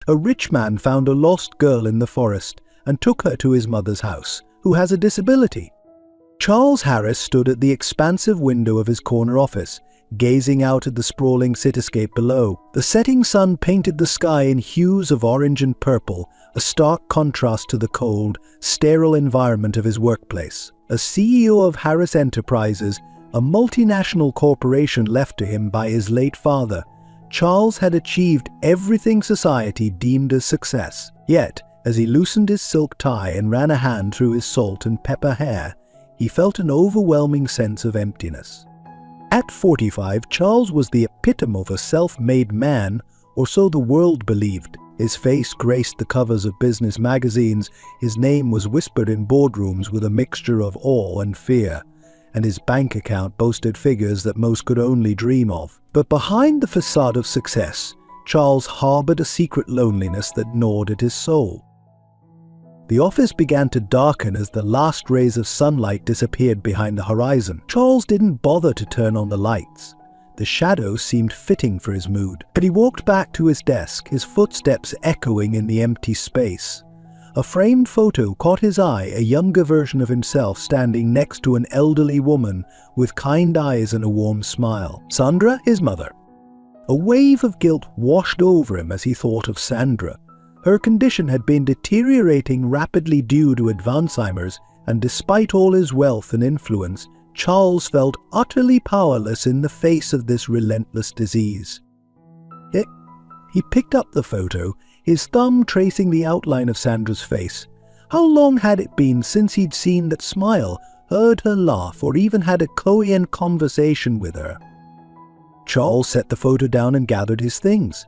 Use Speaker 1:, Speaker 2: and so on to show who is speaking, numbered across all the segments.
Speaker 1: A rich man found a lost girl in the forest and took her to his mother's house, who has a disability. Charles Harris stood at the expansive window of his corner office, gazing out at the sprawling cityscape below. The setting sun painted the sky in hues of orange and purple, a stark contrast to the cold, sterile environment of his workplace. As CEO of Harris Enterprises, a multinational corporation left to him by his late father, Charles had achieved everything society deemed as success. Yet, as he loosened his silk tie and ran a hand through his salt and pepper hair, he felt an overwhelming sense of emptiness. At 45, Charles was the epitome of a self-made man, or so the world believed. His face graced the covers of business magazines, his name was whispered in boardrooms with a mixture of awe and fear, and his bank account boasted figures that most could only dream of. But behind the facade of success, Charles harbored a secret loneliness that gnawed at his soul. The office began to darken as the last rays of sunlight disappeared behind the horizon. Charles didn't bother to turn on the lights. The shadows seemed fitting for his mood. But he walked back to his desk, his footsteps echoing in the empty space. A framed photo caught his eye, a younger version of himself standing next to an elderly woman with kind eyes and a warm smile. Sandra, his mother. A wave of guilt washed over him as he thought of Sandra. Her condition had been deteriorating rapidly due to Alzheimer's, and despite all his wealth and influence, Charles felt utterly powerless in the face of this relentless disease. He picked up the photo, his thumb tracing the outline of Sandra's face. How long had it been since he'd seen that smile, heard her laugh, or even had a coherent conversation with her? Charles set the photo down and gathered his things.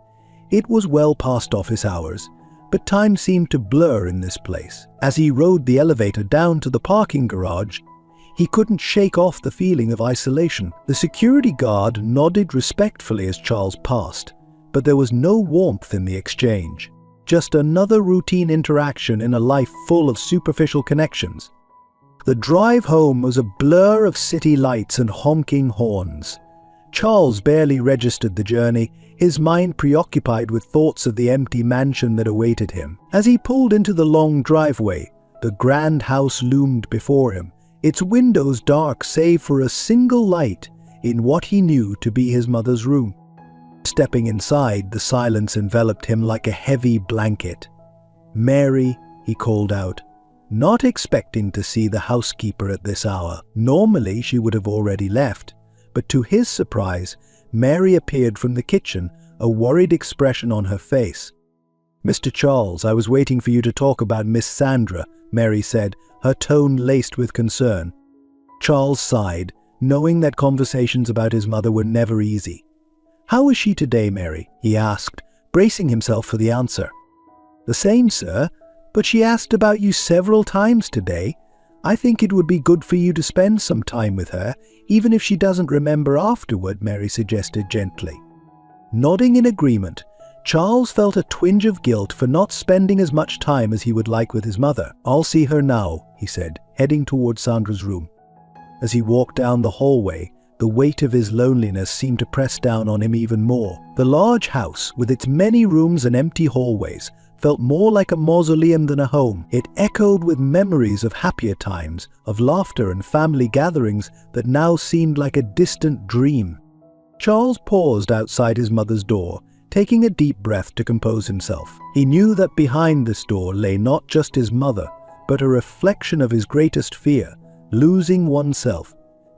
Speaker 1: It was well past office hours, but time seemed to blur in this place. As he rode the elevator down to the parking garage, he couldn't shake off the feeling of isolation. The security guard nodded respectfully as Charles passed, but there was no warmth in the exchange. Just another routine interaction in a life full of superficial connections. The drive home was a blur of city lights and honking horns. Charles barely registered the journey, his mind preoccupied with thoughts of the empty mansion that awaited him. As he pulled into the long driveway, the grand house loomed before him, its windows dark save for a single light in what he knew to be his mother's room. Stepping inside, the silence enveloped him like a heavy blanket. "Mary," he called out, not expecting to see the housekeeper at this hour. Normally, she would have already left, but to his surprise, Mary appeared from the kitchen, a worried expression on her face. "Mr. Charles, I was waiting for you to talk about Miss Sandra," Mary said, her tone laced with concern. Charles sighed, knowing that conversations about his mother were never easy. "How is she today, Mary?" he asked, bracing himself for the answer. "The same, sir, but she asked about you several times today. I think it would be good for you to spend some time with her, even if she doesn't remember afterward," Mary suggested gently. Nodding in agreement, Charles felt a twinge of guilt for not spending as much time as he would like with his mother. "I'll see her now," he said, heading towards Sandra's room. As he walked down the hallway, the weight of his loneliness seemed to press down on him even more. The large house, with its many rooms and empty hallways, felt more like a mausoleum than a home. It echoed with memories of happier times, of laughter and family gatherings that now seemed like a distant dream. Charles paused outside his mother's door, taking a deep breath to compose himself. He knew that behind this door lay not just his mother, but a reflection of his greatest fear, losing oneself,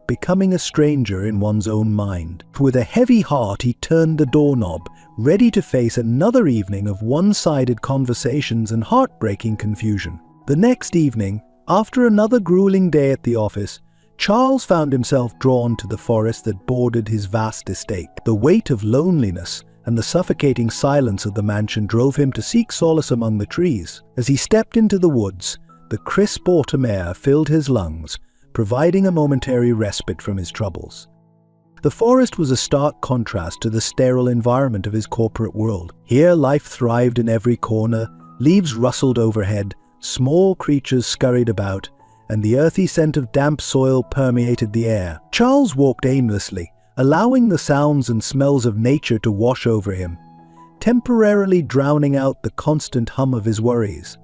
Speaker 1: becoming a stranger in one's own mind. With a heavy heart, he turned the doorknob, ready to face another evening of one-sided conversations and heartbreaking confusion. The next evening, after another grueling day at the office, Charles found himself drawn to the forest that bordered his vast estate. The weight of loneliness and the suffocating silence of the mansion drove him to seek solace among the trees. As he stepped into the woods, the crisp autumn air filled his lungs, providing a momentary respite from his troubles. The forest was a stark contrast to the sterile environment of his corporate world. Here life thrived in every corner, leaves rustled overhead, small creatures scurried about, and the earthy scent of damp soil permeated the air. Charles walked aimlessly, allowing the sounds and smells of nature to wash over him. temporarily drowning out the constant hum of his worries.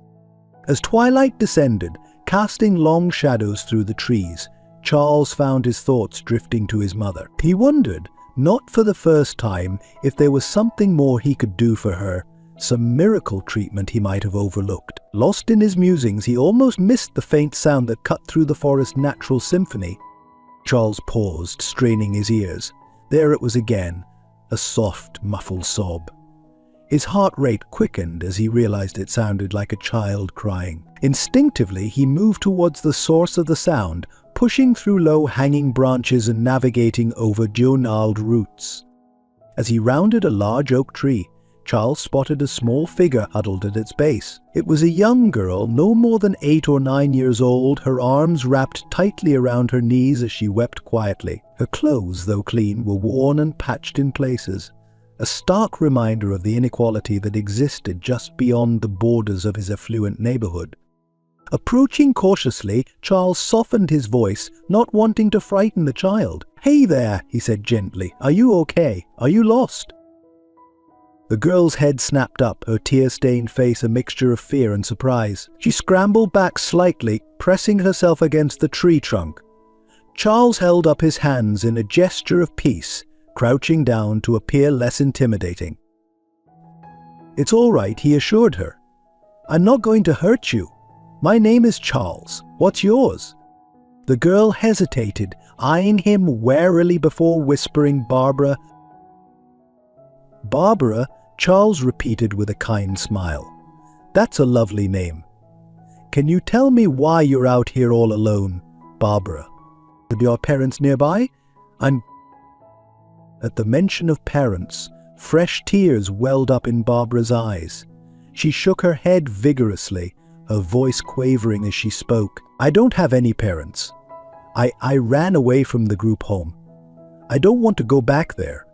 Speaker 1: As twilight descended, casting long shadows through the trees, Charles found his thoughts drifting to his mother. He wondered, not for the first time, if there was something more he could do for her, some miracle treatment he might have overlooked. Lost in his musings, he almost missed the faint sound that cut through the forest's natural symphony. Charles paused, straining his ears. There it was again, a soft, muffled sob. His heart rate quickened as he realized it sounded like a child crying. Instinctively, he moved towards the source of the sound, pushing through low-hanging branches and navigating over diurnal roots. As he rounded a large oak tree, Charles spotted a small figure huddled at its base. It was a young girl, no more than 8 or 9 years old, her arms wrapped tightly around her knees as she wept quietly. Her clothes, though clean, were worn and patched in places, a stark reminder of the inequality that existed just beyond the borders of his affluent neighborhood. Approaching cautiously, Charles softened his voice, not wanting to frighten the child. "Hey there," he said gently. "Are you okay? Are you lost?" The girl's head snapped up, her tear-stained face a mixture of fear and surprise. She scrambled back slightly, pressing herself against the tree trunk. Charles held up his hands in a gesture of peace, crouching down to appear less intimidating. "It's all right," he assured her. "I'm not going to hurt you. My name is Charles. What's yours?" The girl hesitated, eyeing him warily before whispering, "Barbara." "Barbara," Charles repeated with a kind smile. "That's a lovely name. Can you tell me why you're out here all alone, Barbara? Are your parents nearby? At the mention of parents, fresh tears welled up in Barbara's eyes. She shook her head vigorously, her voice quavering as she spoke. "I don't have any parents. I ran away from the group home. I don't want to go back there."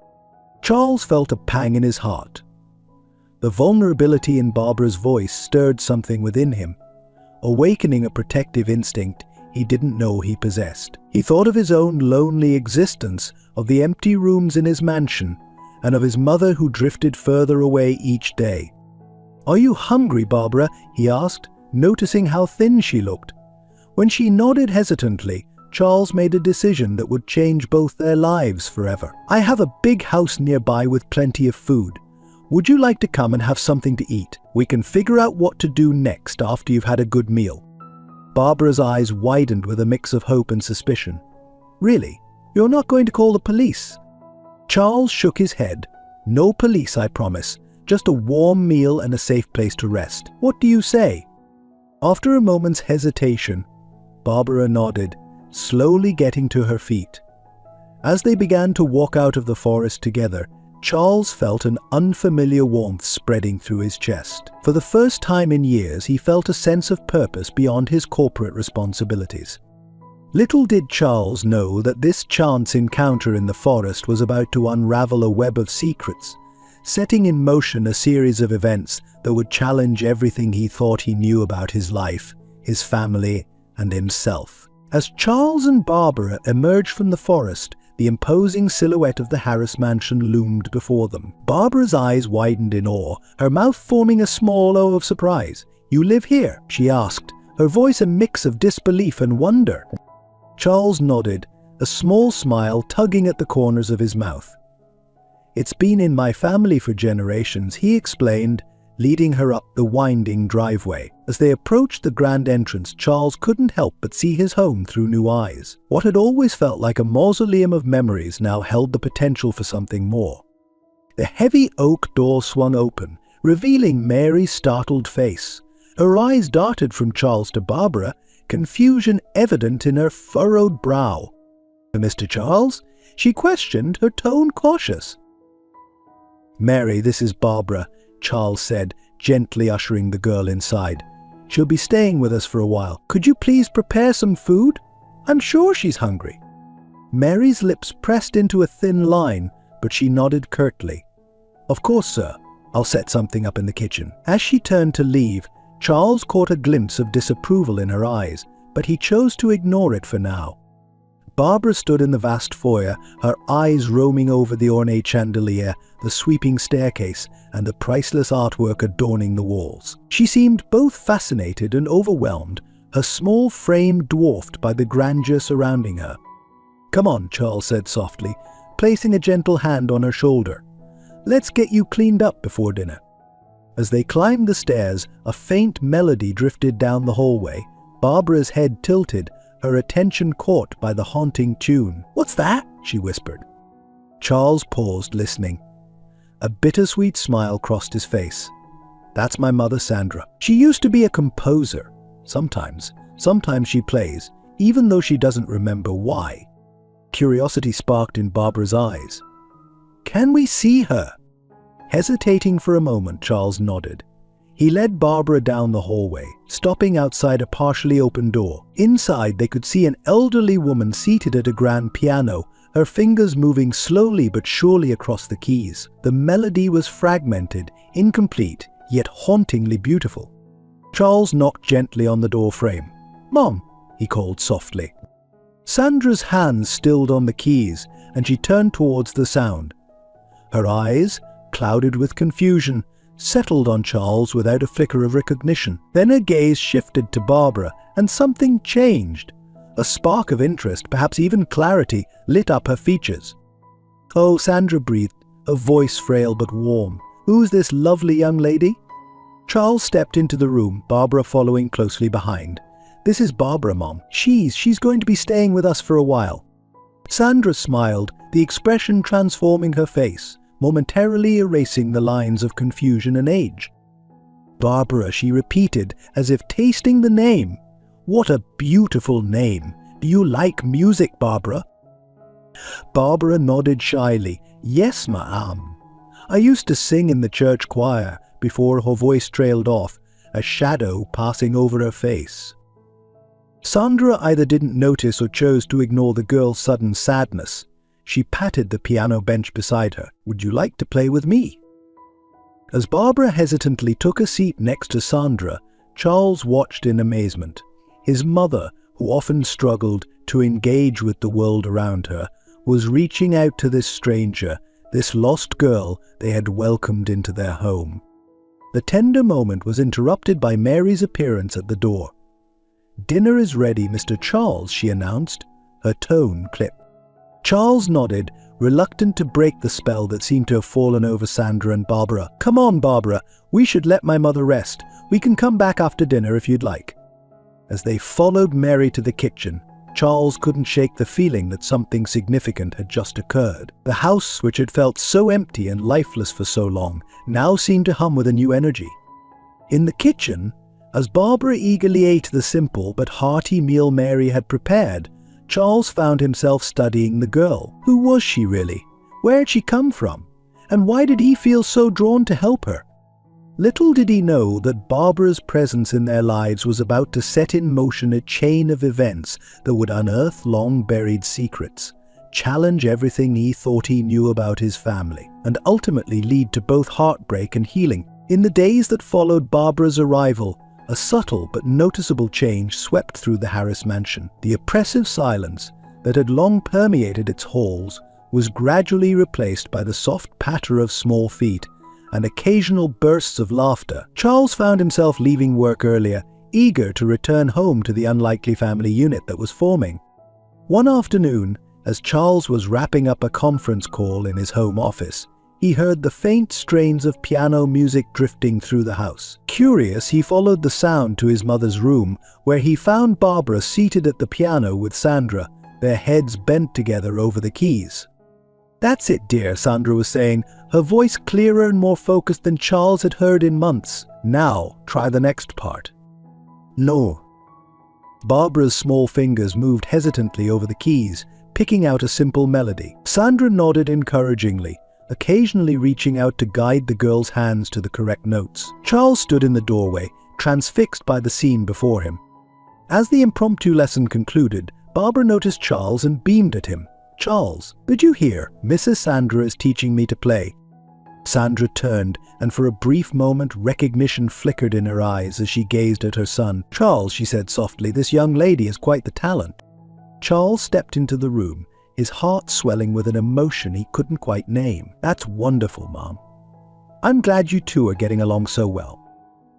Speaker 1: Charles felt a pang in his heart. The vulnerability in Barbara's voice stirred something within him, awakening a protective instinct he didn't know he possessed. He thought of his own lonely existence, of the empty rooms in his mansion, and of his mother who drifted further away each day. "Are you hungry, Barbara?" he asked, noticing how thin she looked. When she nodded hesitantly, Charles made a decision that would change both their lives forever. "I have a big house nearby with plenty of food. Would you like to come and have something to eat? We can figure out what to do next after you've had a good meal." Barbara's eyes widened with a mix of hope and suspicion. "Really? You're not going to call the police?" Charles shook his head. "No police, I promise. Just a warm meal and a safe place to rest. What do you say?" After a moment's hesitation, Barbara nodded, slowly getting to her feet. As they began to walk out of the forest together, Charles felt an unfamiliar warmth spreading through his chest. For the first time in years, he felt a sense of purpose beyond his corporate responsibilities. Little did Charles know that this chance encounter in the forest was about to unravel a web of secrets, setting in motion a series of events that would challenge everything he thought he knew about his life, his family, and himself. As Charles and Barbara emerged from the forest, the imposing silhouette of the Harris mansion loomed before them. Barbara's eyes widened in awe, her mouth forming a small O of surprise. "You live here?" she asked, her voice a mix of disbelief and wonder. Charles nodded, a small smile tugging at the corners of his mouth. "It's been in my family for generations," he explained, leading her up the winding driveway. As they approached the grand entrance, Charles couldn't help but see his home through new eyes. What had always felt like a mausoleum of memories now held the potential for something more. The heavy oak door swung open, revealing Mary's startled face. Her eyes darted from Charles to Barbara, confusion evident in her furrowed brow. "Mr. Charles?" she questioned, her tone cautious. "Mary, this is Barbara," Charles said, gently ushering the girl inside. "She'll be staying with us for a while. Could you please prepare some food? I'm sure she's hungry." Mary's lips pressed into a thin line, but she nodded curtly. "Of course, sir. I'll set something up in the kitchen." As she turned to leave, Charles caught a glimpse of disapproval in her eyes, but he chose to ignore it for now. Barbara stood in the vast foyer, her eyes roaming over the ornate chandelier, the sweeping staircase, and the priceless artwork adorning the walls. She seemed both fascinated and overwhelmed, her small frame dwarfed by the grandeur surrounding her. "Come on," Charles said softly, placing a gentle hand on her shoulder. "Let's get you cleaned up before dinner." As they climbed the stairs, a faint melody drifted down the hallway. Barbara's head tilted, her attention caught by the haunting tune. "What's that?" she whispered. Charles paused, listening. A bittersweet smile crossed his face. "That's my mother, Sandra. She used to be a composer. Sometimes she plays, even though she doesn't remember why." Curiosity sparked in Barbara's eyes. "Can we see her?" Hesitating for a moment, Charles nodded. He led Barbara down the hallway, stopping outside a partially open door. Inside, they could see an elderly woman seated at a grand piano, her fingers moving slowly but surely across the keys. The melody was fragmented, incomplete, yet hauntingly beautiful. Charles knocked gently on the door frame. "Mom," he called softly. Sandra's hands stilled on the keys, and she turned towards the sound. Her eyes, clouded with confusion, settled on Charles without a flicker of recognition. Then her gaze shifted to Barbara, and something changed. A spark of interest, perhaps even clarity, lit up her features. "Oh," Sandra breathed, a voice frail but warm. "Who's this lovely young lady?" Charles stepped into the room, Barbara following closely behind. "This is Barbara, Mom. She's going to be staying with us for a while." Sandra smiled, the expression transforming her face, momentarily erasing the lines of confusion and age. "Barbara," she repeated, as if tasting the name. "What a beautiful name. Do you like music, Barbara?" Barbara nodded shyly. "Yes, ma'am. I used to sing in the church choir," before her voice trailed off, a shadow passing over her face. Sandra either didn't notice or chose to ignore the girl's sudden sadness. She patted the piano bench beside her. "Would you like to play with me?" As Barbara hesitantly took a seat next to Sandra, Charles watched in amazement. His mother, who often struggled to engage with the world around her, was reaching out to this stranger, this lost girl they had welcomed into their home. The tender moment was interrupted by Mary's appearance at the door. "Dinner is ready, Mr. Charles," she announced, her tone clipped. Charles nodded, reluctant to break the spell that seemed to have fallen over Sandra and Barbara. "Come on, Barbara. We should let my mother rest. We can come back after dinner if you'd like." As they followed Mary to the kitchen, Charles couldn't shake the feeling that something significant had just occurred. The house, which had felt so empty and lifeless for so long, now seemed to hum with a new energy. In the kitchen, as Barbara eagerly ate the simple but hearty meal Mary had prepared, Charles found himself studying the girl. Who was she really? Where had she come from? And why did he feel so drawn to help her? Little did he know that Barbara's presence in their lives was about to set in motion a chain of events that would unearth long-buried secrets, challenge everything he thought he knew about his family, and ultimately lead to both heartbreak and healing. In the days that followed Barbara's arrival, a subtle but noticeable change swept through the Harris mansion. The oppressive silence that had long permeated its halls was gradually replaced by the soft patter of small feet and occasional bursts of laughter. Charles found himself leaving work earlier, eager to return home to the unlikely family unit that was forming. One afternoon, as Charles was wrapping up a conference call in his home office, he heard the faint strains of piano music drifting through the house. Curious, he followed the sound to his mother's room, where he found Barbara seated at the piano with Sandra, their heads bent together over the keys. "That's it, dear," Sandra was saying, her voice clearer and more focused than Charles had heard in months. "Now, try the next part." "No." Barbara's small fingers moved hesitantly over the keys, picking out a simple melody. Sandra nodded encouragingly, occasionally reaching out to guide the girl's hands to the correct notes. Charles stood in the doorway, transfixed by the scene before him. As the impromptu lesson concluded, Barbara noticed Charles and beamed at him. "Charles, did you hear? Mrs. Sandra is teaching me to play." Sandra turned, and for a brief moment recognition flickered in her eyes as she gazed at her son. "Charles," she said softly, "this young lady is quite the talent." Charles stepped into the room, his heart swelling with an emotion he couldn't quite name. "That's wonderful, Mom. I'm glad you two are getting along so well."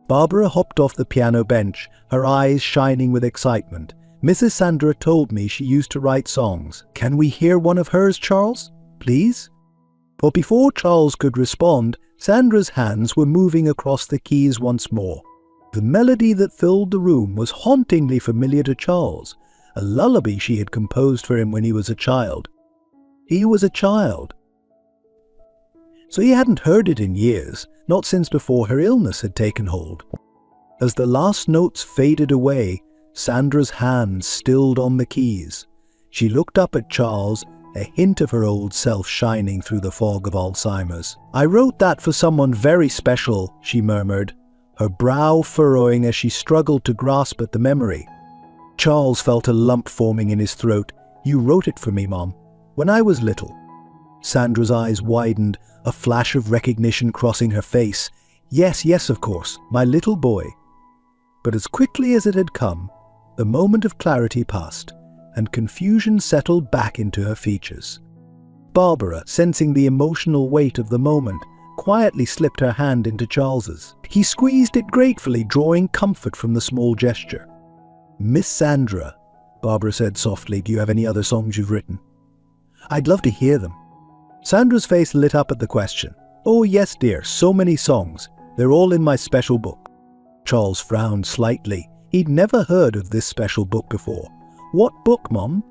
Speaker 1: Barbara hopped off the piano bench, her eyes shining with excitement. "Mrs. Sandra told me she used to write songs. Can we hear one of hers, Charles? Please?" But before Charles could respond, Sandra's hands were moving across the keys once more. The melody that filled the room was hauntingly familiar to Charles, a lullaby she had composed for him when he was a child. He was a child. So he hadn't heard it in years, not since before her illness had taken hold. As the last notes faded away, Sandra's hands stilled on the keys. She looked up at Charles, a hint of her old self shining through the fog of Alzheimer's. "I wrote that for someone very special," she murmured, her brow furrowing as she struggled to grasp at the memory. Charles felt a lump forming in his throat. "You wrote it for me, Mom, when I was little." Sandra's eyes widened, a flash of recognition crossing her face. Yes, of course, my little boy." But as quickly as it had come, the moment of clarity passed, and confusion settled back into her features. Barbara, sensing the emotional weight of the moment, quietly slipped her hand into Charles's. He squeezed it gratefully, drawing comfort from the small gesture. "Miss Sandra," Barbara said softly, "do you have any other songs you've written?" "I'd love to hear them." Sandra's face lit up at the question. "Oh yes, dear, so many songs. They're all in my special book." Charles frowned slightly. He'd never heard of this special book before. "What book, Mom?"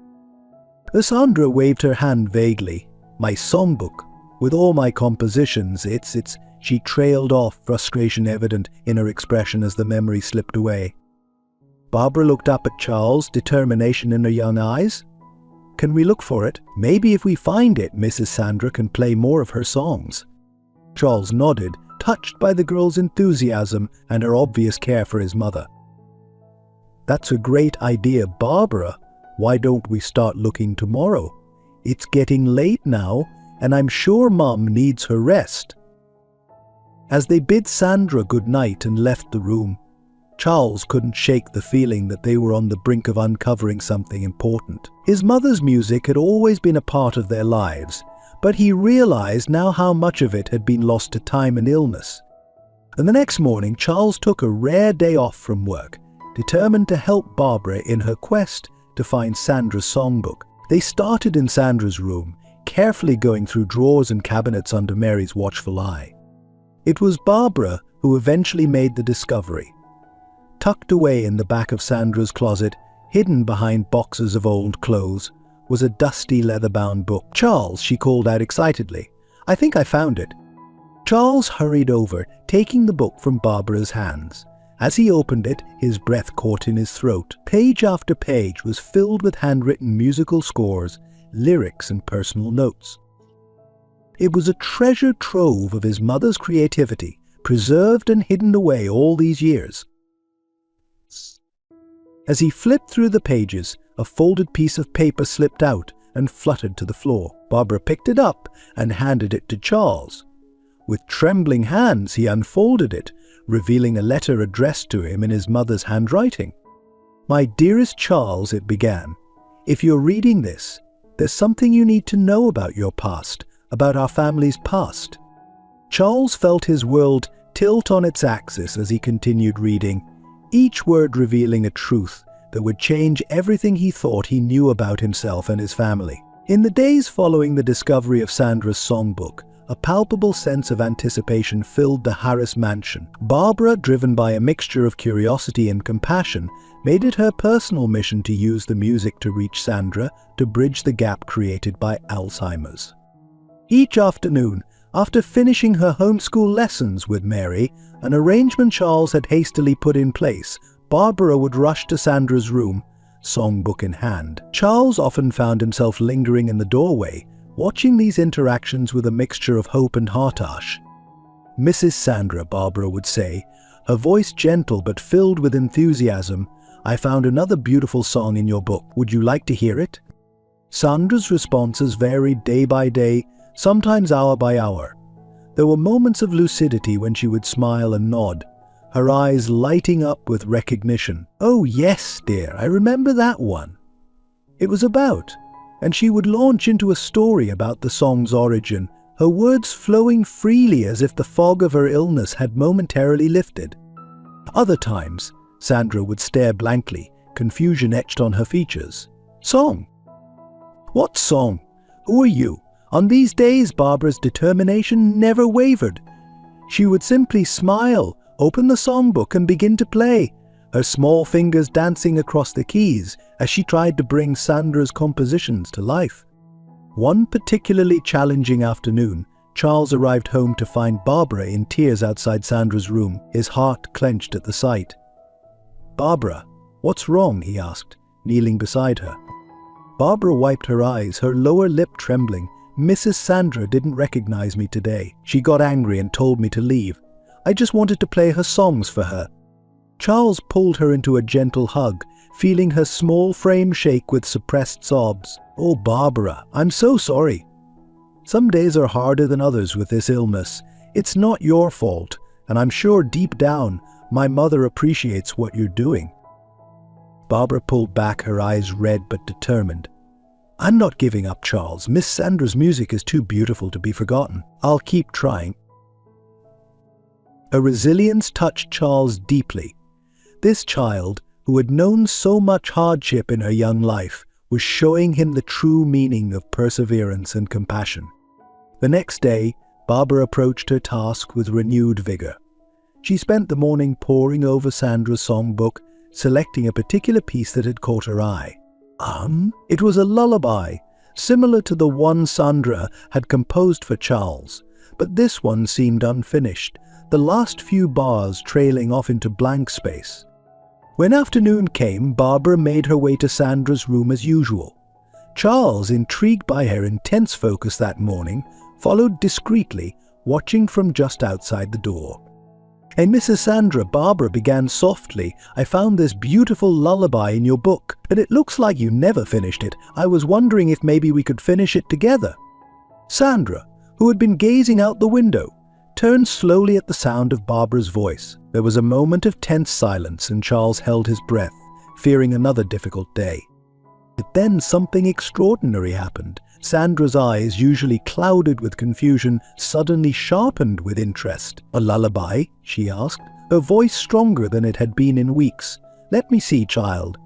Speaker 1: Sandra waved her hand vaguely. "My songbook, with all my compositions. It's..." She trailed off, frustration evident in her expression as the memory slipped away. Barbara looked up at Charles, determination in her young eyes. "Can we look for it? Maybe if we find it, Mrs. Sandra can play more of her songs." Charles nodded, touched by the girl's enthusiasm and her obvious care for his mother. "That's a great idea, Barbara. Why don't we start looking tomorrow? It's getting late now, and I'm sure Mom needs her rest." As they bid Sandra good night and left the room, Charles couldn't shake the feeling that they were on the brink of uncovering something important. His mother's music had always been a part of their lives, but he realized now how much of it had been lost to time and illness. And the next morning, Charles took a rare day off from work, determined to help Barbara in her quest to find Sandra's songbook. They started in Sandra's room, carefully going through drawers and cabinets under Mary's watchful eye. It was Barbara who eventually made the discovery. Tucked away in the back of Sandra's closet, hidden behind boxes of old clothes, was a dusty leather-bound book. "Charles," she called out excitedly, "I think I found it." Charles hurried over, taking the book from Barbara's hands. As he opened it, his breath caught in his throat. Page after page was filled with handwritten musical scores, lyrics and personal notes. It was a treasure trove of his mother's creativity, preserved and hidden away all these years. As he flipped through the pages, a folded piece of paper slipped out and fluttered to the floor. Barbara picked it up and handed it to Charles. With trembling hands, he unfolded it, revealing a letter addressed to him in his mother's handwriting. "My dearest Charles," it began, "if you're reading this, there's something you need to know about your past, about our family's past." Charles felt his world tilt on its axis as he continued reading, each word revealing a truth that would change everything he thought he knew about himself and his family. In the days following the discovery of Sandra's songbook, a palpable sense of anticipation filled the Harris mansion. Barbara, driven by a mixture of curiosity and compassion, made it her personal mission to use the music to reach Sandra to bridge the gap created by Alzheimer's. Each afternoon, after finishing her homeschool lessons with Mary, an arrangement Charles had hastily put in place, Barbara would rush to Sandra's room, songbook in hand. Charles often found himself lingering in the doorway, watching these interactions with a mixture of hope and heartache. "Mrs. Sandra," Barbara would say, her voice gentle but filled with enthusiasm, "I found another beautiful song in your book. Would you like to hear it?" Sandra's responses varied day by day, sometimes hour by hour. There were moments of lucidity when she would smile and nod, her eyes lighting up with recognition. "Oh yes, dear, I remember that one. It was about..." and she would launch into a story about the song's origin, her words flowing freely as if the fog of her illness had momentarily lifted. Other times, Sandra would stare blankly, confusion etched on her features. Song? What song? Who are you? On these days, Barbara's determination never wavered. She would simply smile, open the songbook and begin to play, her small fingers dancing across the keys as she tried to bring Sandra's compositions to life. One particularly challenging afternoon, Charles arrived home to find Barbara in tears outside Sandra's room, his heart clenched at the sight. "Barbara, what's wrong?" he asked, kneeling beside her. Barbara wiped her eyes, her lower lip trembling. "Mrs. Sandra didn't recognize me today. She got angry and told me to leave. I just wanted to play her songs for her." Charles pulled her into a gentle hug, feeling her small frame shake with suppressed sobs. "Oh, Barbara, I'm so sorry. Some days are harder than others with this illness. It's not your fault, and I'm sure deep down, my mother appreciates what you're doing." Barbara pulled back, her eyes red but determined. "I'm not giving up, Charles. Miss Sandra's music is too beautiful to be forgotten. I'll keep trying." Her resilience touched Charles deeply. This child, who had known so much hardship in her young life, was showing him the true meaning of perseverance and compassion. The next day, Barbara approached her task with renewed vigor. She spent the morning poring over Sandra's songbook, selecting a particular piece that had caught her eye. It was a lullaby, similar to the one Sandra had composed for Charles, but this one seemed unfinished, the last few bars trailing off into blank space. When afternoon came, Barbara made her way to Sandra's room as usual. Charles, intrigued by her intense focus that morning, followed discreetly, watching from just outside the door. "Hey, Mrs. Sandra," Barbara began softly, "I found this beautiful lullaby in your book, and it looks like you never finished it. I was wondering if maybe we could finish it together." Sandra, who had been gazing out the window, turned slowly at the sound of Barbara's voice. There was a moment of tense silence, and Charles held his breath, fearing another difficult day. But then something extraordinary happened. Sandra's eyes, usually clouded with confusion, suddenly sharpened with interest. "A lullaby?" she asked, her voice stronger than it had been in weeks. "Let me see, child."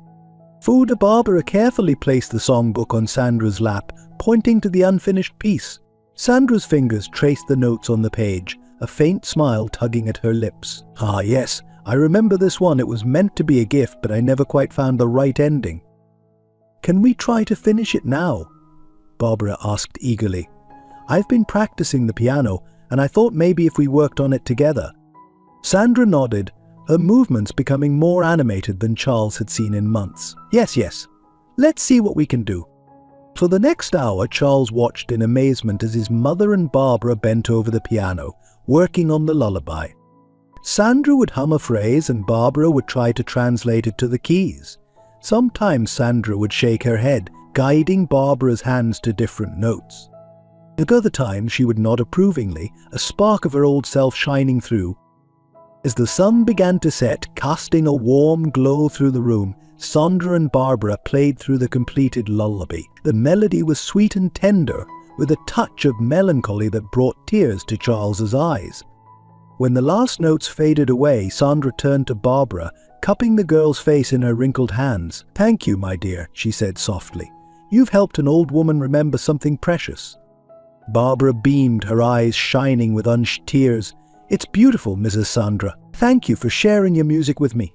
Speaker 1: Barbara carefully placed the songbook on Sandra's lap, pointing to the unfinished piece. Sandra's fingers traced the notes on the page, a faint smile tugging at her lips. "Ah, yes, I remember this one. It was meant to be a gift, but I never quite found the right ending." "Can we try to finish it now?" Barbara asked eagerly. "I've been practicing the piano, and I thought maybe if we worked on it together." Sandra nodded, her movements becoming more animated than Charles had seen in months. Yes. Let's see what we can do." For the next hour, Charles watched in amazement as his mother and Barbara bent over the piano, working on the lullaby. Sandra would hum a phrase and Barbara would try to translate it to the keys. Sometimes Sandra would shake her head, guiding Barbara's hands to different notes. At other times she would nod approvingly, a spark of her old self shining through. As the sun began to set, casting a warm glow through the room, Sandra and Barbara played through the completed lullaby. The melody was sweet and tender, with a touch of melancholy that brought tears to Charles's eyes. When the last notes faded away, Sandra turned to Barbara, cupping the girl's face in her wrinkled hands. "Thank you, my dear," she said softly. "You've helped an old woman remember something precious." Barbara beamed, her eyes shining with unshed tears. "It's beautiful, Mrs. Sandra. Thank you for sharing your music with me."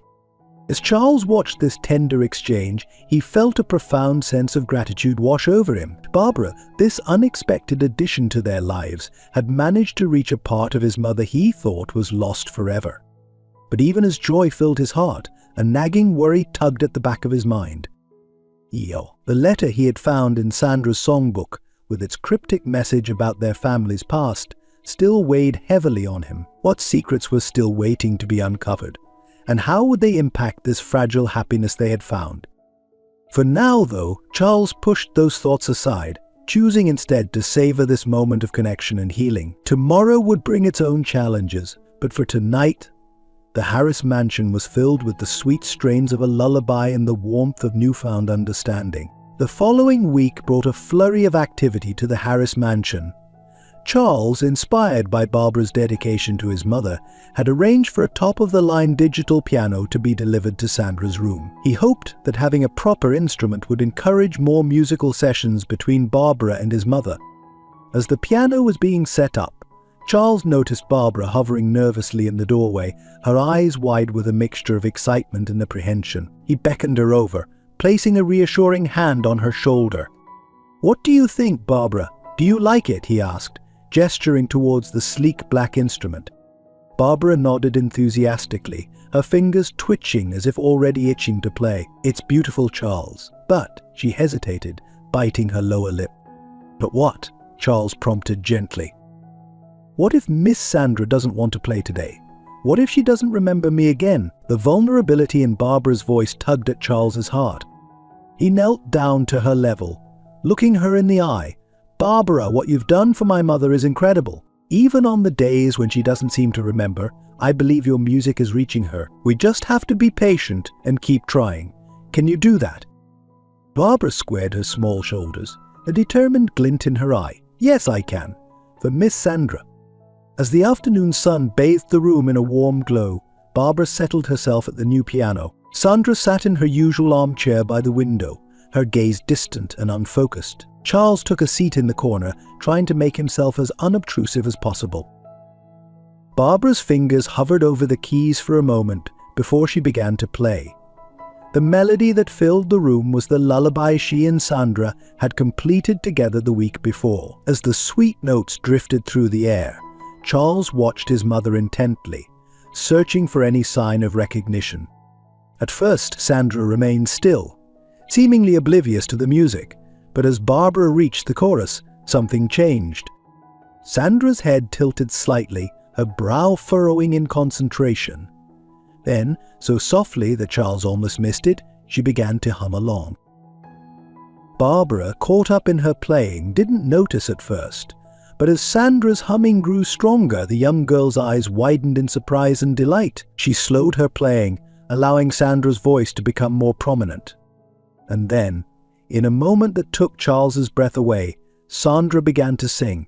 Speaker 1: As Charles watched this tender exchange, he felt a profound sense of gratitude wash over him. Barbara, this unexpected addition to their lives, had managed to reach a part of his mother he thought was lost forever. But even as joy filled his heart, a nagging worry tugged at the back of his mind. The letter he had found in Sandra's songbook, with its cryptic message about their family's past, still weighed heavily on him. What secrets were still waiting to be uncovered? And how would they impact this fragile happiness they had found? For now, though, Charles pushed those thoughts aside, choosing instead to savor this moment of connection and healing. Tomorrow would bring its own challenges, but for tonight, the Harris mansion was filled with the sweet strains of a lullaby and the warmth of newfound understanding. The following week brought a flurry of activity to the Harris mansion. Charles, inspired by Barbara's dedication to his mother, had arranged for a top-of-the-line digital piano to be delivered to Sandra's room. He hoped that having a proper instrument would encourage more musical sessions between Barbara and his mother. As the piano was being set up, Charles noticed Barbara hovering nervously in the doorway, her eyes wide with a mixture of excitement and apprehension. He beckoned her over, placing a reassuring hand on her shoulder. "What do you think, Barbara? Do you like it?" he asked, gesturing towards the sleek black instrument. Barbara nodded enthusiastically, her fingers twitching as if already itching to play. "It's beautiful, Charles." But she hesitated, biting her lower lip. "But what?" Charles prompted gently. "What if Miss Sandra doesn't want to play today? What if she doesn't remember me again?" The vulnerability in Barbara's voice tugged at Charles's heart. He knelt down to her level, looking her in the eye. "Barbara, what you've done for my mother is incredible. Even on the days when she doesn't seem to remember, I believe your music is reaching her. We just have to be patient and keep trying. Can you do that?" Barbara squared her small shoulders, a determined glint in her eye. "Yes, I can. For Miss Sandra." As the afternoon sun bathed the room in a warm glow, Barbara settled herself at the new piano. Sandra sat in her usual armchair by the window, her gaze distant and unfocused. Charles took a seat in the corner, trying to make himself as unobtrusive as possible. Barbara's fingers hovered over the keys for a moment before she began to play. The melody that filled the room was the lullaby she and Sandra had completed together the week before. As the sweet notes drifted through the air, Charles watched his mother intently, searching for any sign of recognition. At first, Sandra remained still, seemingly oblivious to the music, but as Barbara reached the chorus, something changed. Sandra's head tilted slightly, her brow furrowing in concentration. Then, so softly that Charles almost missed it, she began to hum along. Barbara, caught up in her playing, didn't notice at first, but as Sandra's humming grew stronger, the young girl's eyes widened in surprise and delight. She slowed her playing, allowing Sandra's voice to become more prominent. And then, in a moment that took Charles's breath away, Sandra began to sing.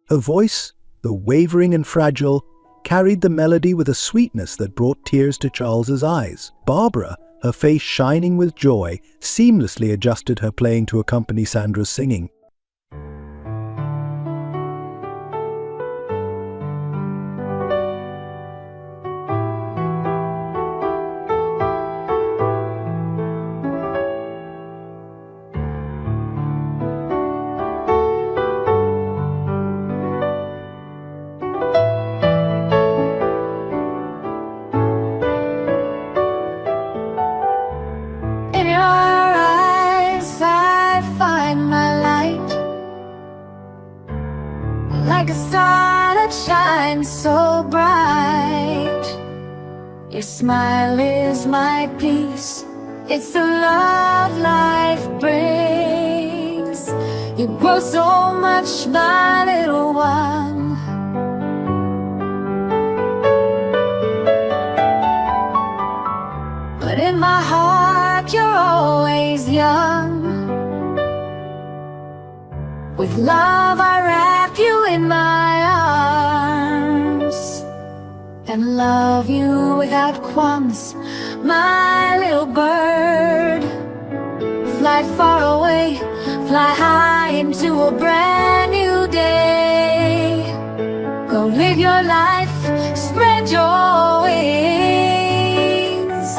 Speaker 1: Her voice, though wavering and fragile, carried the melody with a sweetness that brought tears to Charles's eyes. Barbara, her face shining with joy, seamlessly adjusted her playing to accompany Sandra's singing.
Speaker 2: Like a star that shines so bright. Your smile is my peace. It's the love life brings. You grow so much, my little one. But in my heart you're always young. With love I wrap you in my arms and love you without qualms, my little bird. Fly far away, fly high into a brand new day. Go live your life, spread your wings.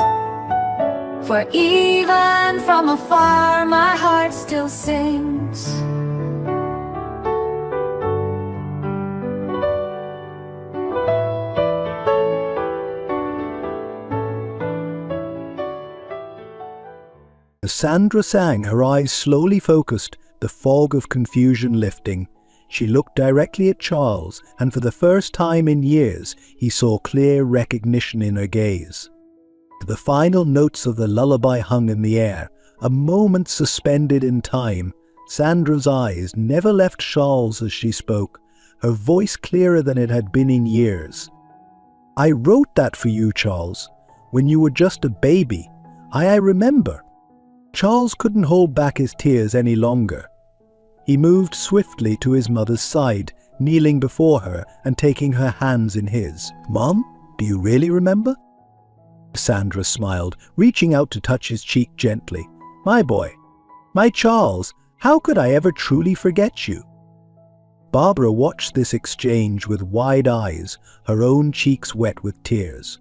Speaker 2: For even from afar my heart still sings.
Speaker 1: As Sandra sang, her eyes slowly focused, the fog of confusion lifting. She looked directly at Charles, and for the first time in years, he saw clear recognition in her gaze. The final notes of the lullaby hung in the air, a moment suspended in time. Sandra's eyes never left Charles as she spoke, her voice clearer than it had been in years. "I wrote that for you, Charles, when you were just a baby. I remember." Charles couldn't hold back his tears any longer. He moved swiftly to his mother's side, kneeling before her and taking her hands in his. "Mom, do you really remember?" Sandra smiled, reaching out to touch his cheek gently. "My boy, my Charles, how could I ever truly forget you?" Barbara watched this exchange with wide eyes, her own cheeks wet with tears.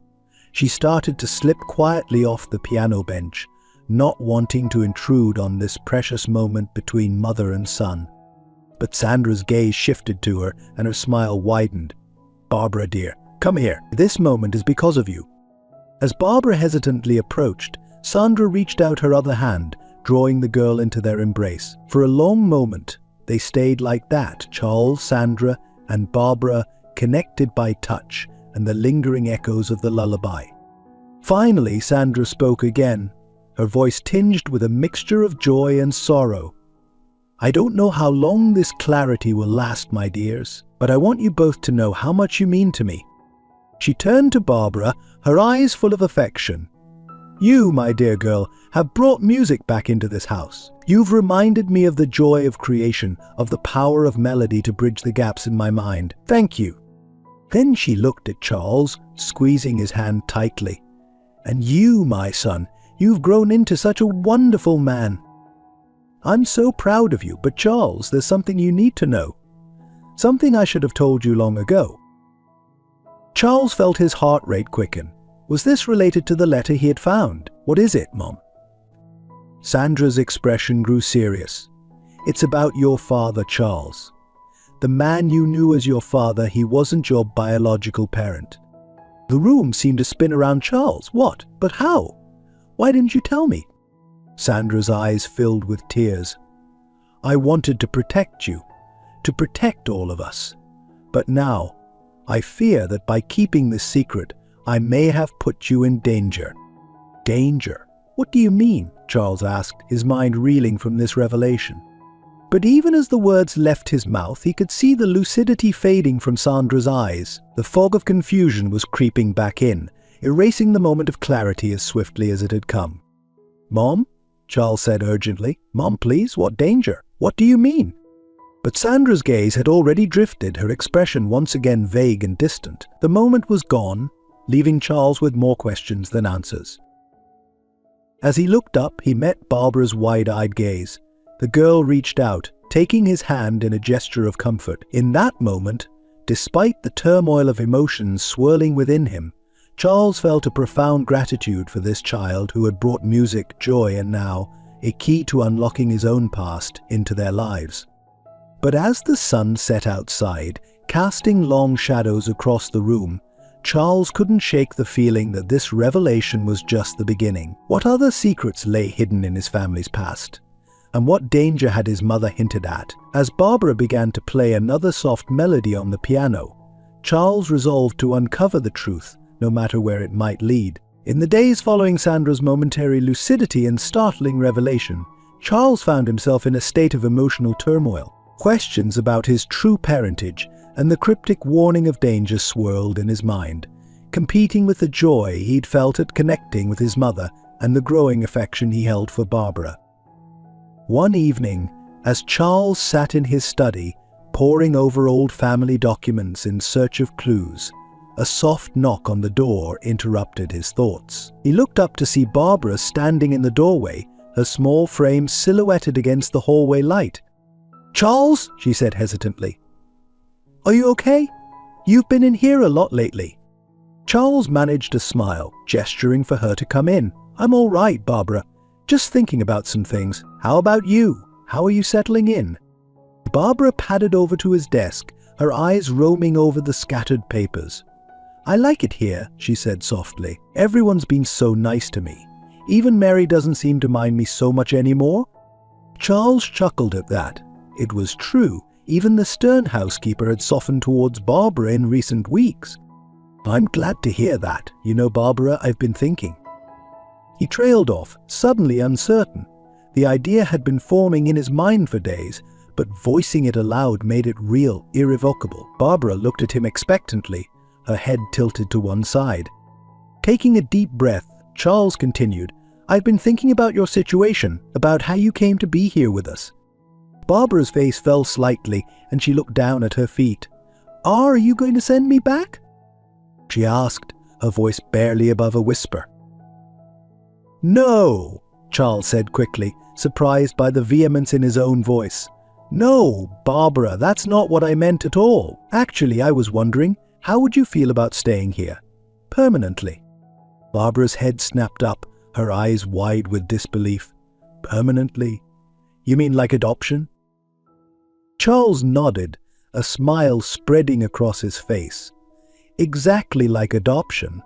Speaker 1: She started to slip quietly off the piano bench, not wanting to intrude on this precious moment between mother and son. But Sandra's gaze shifted to her and her smile widened. "Barbara, dear, come here. This moment is because of you." As Barbara hesitantly approached, Sandra reached out her other hand, drawing the girl into their embrace. For a long moment, they stayed like that, Charles, Sandra, and Barbara, connected by touch and the lingering echoes of the lullaby. Finally, Sandra spoke again, her voice tinged with a mixture of joy and sorrow. "I don't know how long this clarity will last, my dears, but I want you both to know how much you mean to me." She turned to Barbara, her eyes full of affection. "You, my dear girl, have brought music back into this house. You've reminded me of the joy of creation, of the power of melody to bridge the gaps in my mind. Thank you." Then she looked at Charles, squeezing his hand tightly. "And you, my son, you've grown into such a wonderful man. I'm so proud of you, but Charles, there's something you need to know. Something I should have told you long ago." Charles felt his heart rate quicken. Was this related to the letter he had found? "What is it, Mom?" Sandra's expression grew serious. "It's about your father, Charles. The man you knew as your father, he wasn't your biological parent." The room seemed to spin around Charles. "What? But how? Why didn't you tell me?" Sandra's eyes filled with tears. "I wanted to protect you, to protect all of us. But now, I fear that by keeping this secret, I may have put you in danger." "Danger? What do you mean?" Charles asked, his mind reeling from this revelation. But even as the words left his mouth, he could see the lucidity fading from Sandra's eyes. The fog of confusion was creeping back in, erasing the moment of clarity as swiftly as it had come. "Mom?" Charles said urgently. "Mom, please, what danger? What do you mean?" But Sandra's gaze had already drifted, her expression once again vague and distant. The moment was gone, leaving Charles with more questions than answers. As he looked up, he met Barbara's wide-eyed gaze. The girl reached out, taking his hand in a gesture of comfort. In that moment, despite the turmoil of emotions swirling within him, Charles felt a profound gratitude for this child who had brought music, joy, and now a key to unlocking his own past into their lives. But as the sun set outside, casting long shadows across the room, Charles couldn't shake the feeling that this revelation was just the beginning. What other secrets lay hidden in his family's past? And what danger had his mother hinted at? As Barbara began to play another soft melody on the piano, Charles resolved to uncover the truth, no matter where it might lead. In the days following Sandra's momentary lucidity and startling revelation, Charles found himself in a state of emotional turmoil. Questions about his true parentage and the cryptic warning of danger swirled in his mind, competing with the joy he'd felt at connecting with his mother and the growing affection he held for Barbara. One evening, as Charles sat in his study, poring over old family documents in search of clues, a soft knock on the door interrupted his thoughts. He looked up to see Barbara standing in the doorway, her small frame silhouetted against the hallway light. "Charles," she said hesitantly. "Are you okay? You've been in here a lot lately." Charles managed a smile, gesturing for her to come in. "I'm all right, Barbara. Just thinking about some things. How about you? How are you settling in?" Barbara padded over to his desk, her eyes roaming over the scattered papers. "I like it here," she said softly. "Everyone's been so nice to me. Even Mary doesn't seem to mind me so much anymore." Charles chuckled at that. It was true. Even the stern housekeeper had softened towards Barbara in recent weeks. "I'm glad to hear that. You know, Barbara, I've been thinking." He trailed off, suddenly uncertain. The idea had been forming in his mind for days, but voicing it aloud made it real, irrevocable. Barbara looked at him expectantly, her head tilted to one side. Taking a deep breath, Charles continued, I've been thinking about your situation, about how you came to be here with us." Barbara's face fell slightly and she looked down at her feet. "Are you going to send me back?" she asked, her voice barely above a whisper. "No," Charles said quickly, surprised by the vehemence in his own voice. "No, Barbara, that's not what I meant at all. Actually, I was wondering, how would you feel about staying here? Permanently?" Barbara's head snapped up, her eyes wide with disbelief. "Permanently? You mean like adoption?" Charles nodded, a smile spreading across his face. "Exactly like adoption.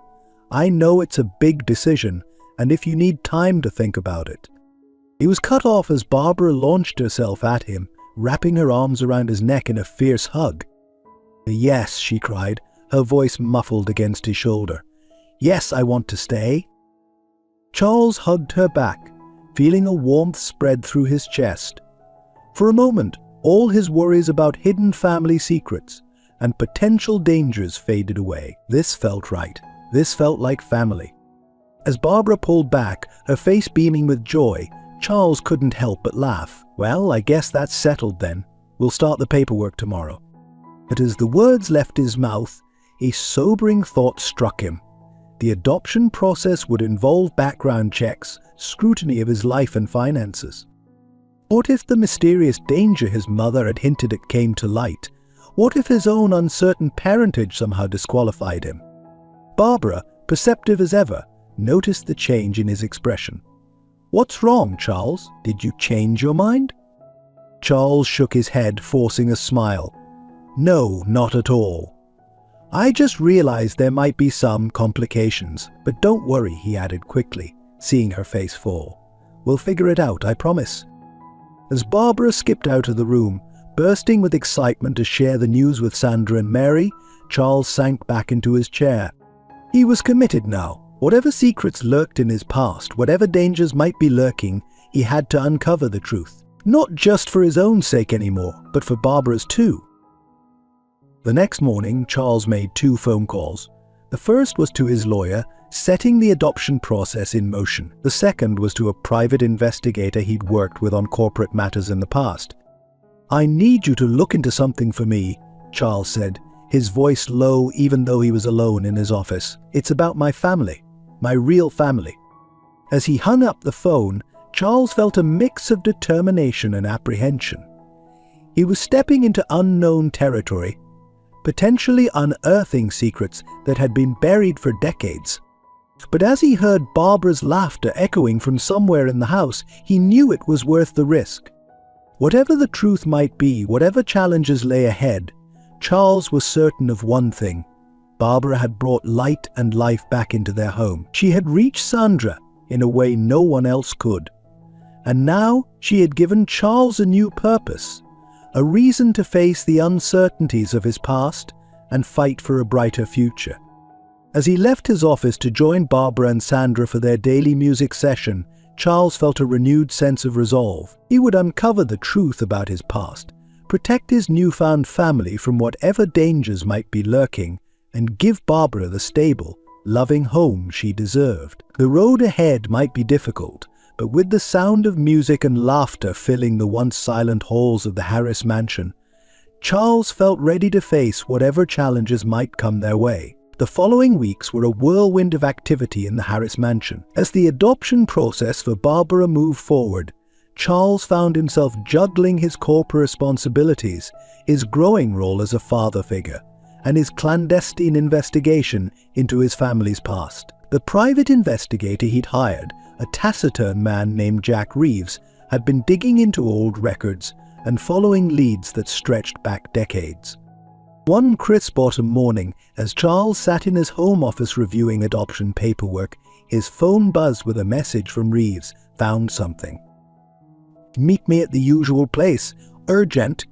Speaker 1: I know it's a big decision, and if you need time to think about it." He was cut off as Barbara launched herself at him, wrapping her arms around his neck in a fierce hug. "Yes," she cried, her voice muffled against his shoulder. "Yes, I want to stay." Charles hugged her back, feeling a warmth spread through his chest. For a moment, all his worries about hidden family secrets and potential dangers faded away. This felt right. This felt like family. As Barbara pulled back, her face beaming with joy, Charles couldn't help but laugh. "Well, I guess that's settled then. We'll start the paperwork tomorrow." But as the words left his mouth, a sobering thought struck him. The adoption process would involve background checks, scrutiny of his life and finances. What if the mysterious danger his mother had hinted at came to light? What if his own uncertain parentage somehow disqualified him? Barbara, perceptive as ever, noticed the change in his expression. "What's wrong, Charles? Did you change your mind?" Charles shook his head, forcing a smile. "No, not at all. I just realized there might be some complications. But don't worry," he added quickly, seeing her face fall. "We'll figure it out, I promise." As Barbara skipped out of the room, bursting with excitement to share the news with Sandra and Mary, Charles sank back into his chair. He was committed now. Whatever secrets lurked in his past, whatever dangers might be lurking, he had to uncover the truth. Not just for his own sake anymore, but for Barbara's too. The next morning, Charles made 2 phone calls. The first was to his lawyer, setting the adoption process in motion. The second was to a private investigator he'd worked with on corporate matters in the past. "I need you to look into something for me," Charles said, his voice low even though he was alone in his office. "It's about my family, my real family." As he hung up the phone, Charles felt a mix of determination and apprehension. He was stepping into unknown territory, potentially unearthing secrets that had been buried for decades. But as he heard Barbara's laughter echoing from somewhere in the house, he knew it was worth the risk. Whatever the truth might be, whatever challenges lay ahead, Charles was certain of one thing. Barbara had brought light and life back into their home. She had reached Sandra in a way no one else could. And now she had given Charles a new purpose, a reason to face the uncertainties of his past and fight for a brighter future. As he left his office to join Barbara and Sandra for their daily music session, Charles felt a renewed sense of resolve. He would uncover the truth about his past, protect his newfound family from whatever dangers might be lurking, and give Barbara the stable, loving home she deserved. The road ahead might be difficult, but with the sound of music and laughter filling the once silent halls of the Harris mansion, Charles felt ready to face whatever challenges might come their way. The following weeks were a whirlwind of activity in the Harris mansion. As the adoption process for Barbara moved forward, Charles found himself juggling his corporate responsibilities, his growing role as a father figure, and his clandestine investigation into his family's past. The private investigator he'd hired, a taciturn man named Jack Reeves, had been digging into old records and following leads that stretched back decades. One crisp autumn morning, as Charles sat in his home office reviewing adoption paperwork, his phone buzzed with a message from Reeves. "Found something. Meet me at the usual place. Urgent."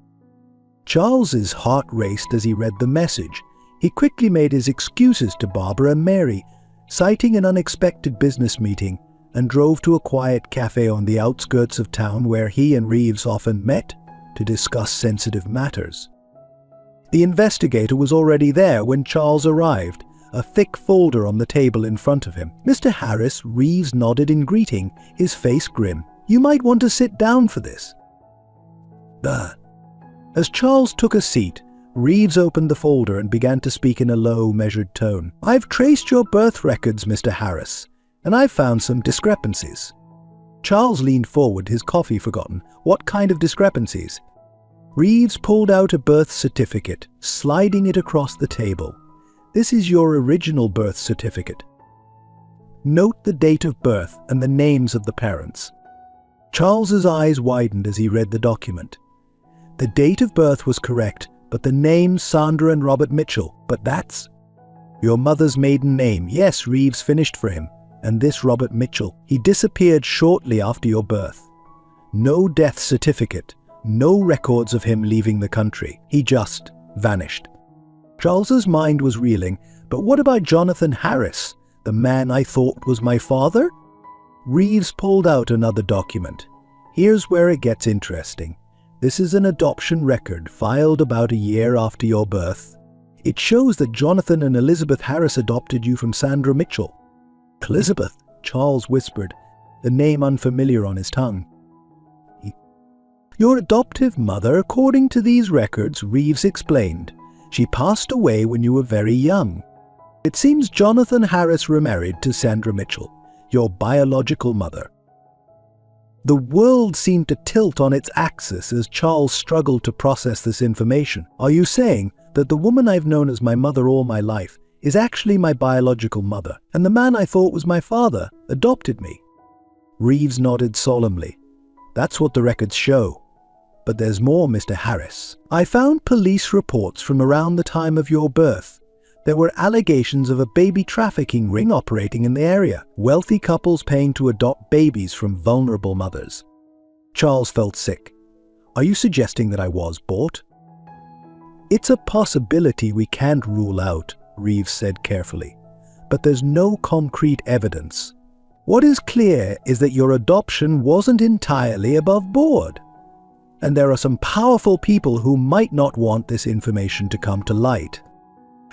Speaker 1: Charles's heart raced as he read the message. He quickly made his excuses to Barbara and Mary, citing an unexpected business meeting, and drove to a quiet cafe on the outskirts of town where he and Reeves often met to discuss sensitive matters. The investigator was already there when Charles arrived, a thick folder on the table in front of him. Mr. Harris, Reeves nodded in greeting, his face grim. "You might want to sit down for this." As Charles took a seat, Reeves opened the folder and began to speak in a low, measured tone. "I've traced your birth records, Mr. Harris, and I've found some discrepancies." Charles leaned forward, his coffee forgotten. "What kind of discrepancies?" Reeves pulled out a birth certificate, sliding it across the table. "This is your original birth certificate. Note the date of birth and the names of the parents." Charles's eyes widened as he read the document. The date of birth was correct, but the names Sandra and Robert Mitchell. "But that's your mother's maiden name." "Yes," Reeves finished for him. "And this Robert Mitchell. He disappeared shortly after your birth. No death certificate, no records of him leaving the country. He just vanished." Charles's mind was reeling. "But what about Jonathan Harris, the man I thought was my father?" Reeves pulled out another document. "Here's where it gets interesting. This is an adoption record filed about a year after your birth. It shows that Jonathan and Elizabeth Harris adopted you from Sandra Mitchell." "Elizabeth?" Charles whispered, the name unfamiliar on his tongue. "Your adoptive mother, according to these records," Reeves explained. "She passed away when you were very young. It seems Jonathan Harris remarried to Sandra Mitchell, your biological mother." The world seemed to tilt on its axis as Charles struggled to process this information. "Are you saying that the woman I've known as my mother all my life is actually my biological mother, and the man I thought was my father adopted me?" Reeves nodded solemnly. "That's what the records show. But there's more, Mr. Harris. I found police reports from around the time of your birth. There were allegations of a baby trafficking ring operating in the area, wealthy couples paying to adopt babies from vulnerable mothers." Charles felt sick. "Are you suggesting that I was bought?" "It's a possibility we can't rule out," Reeves said carefully. "But there's no concrete evidence. What is clear is that your adoption wasn't entirely above board. And there are some powerful people who might not want this information to come to light."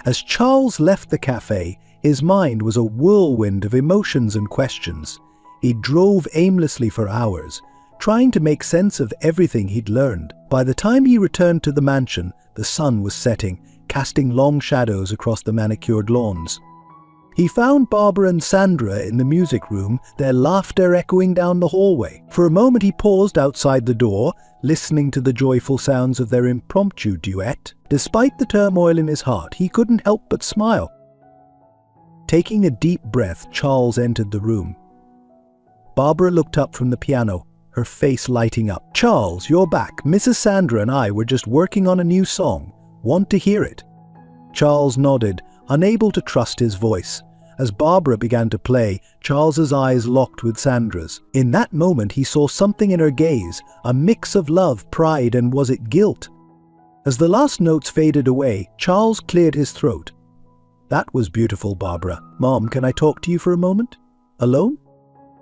Speaker 1: As Charles left the cafe, his mind was a whirlwind of emotions and questions. He drove aimlessly for hours, trying to make sense of everything he'd learned. By the time he returned to the mansion, the sun was setting, casting long shadows across the manicured lawns. He found Barbara and Sandra in the music room, their laughter echoing down the hallway. For a moment he paused outside the door, listening to the joyful sounds of their impromptu duet. Despite the turmoil in his heart, he couldn't help but smile. Taking a deep breath, Charles entered the room. Barbara looked up from the piano, her face lighting up. "Charles, you're back. Mrs. Sandra and I were just working on a new song. Want to hear it?" Charles nodded, unable to trust his voice. As Barbara began to play, Charles's eyes locked with Sandra's. In that moment he saw something in her gaze, a mix of love, pride, and was it guilt? As the last notes faded away, Charles cleared his throat. "That was beautiful, Barbara. Mom, can I talk to you for a moment? Alone?"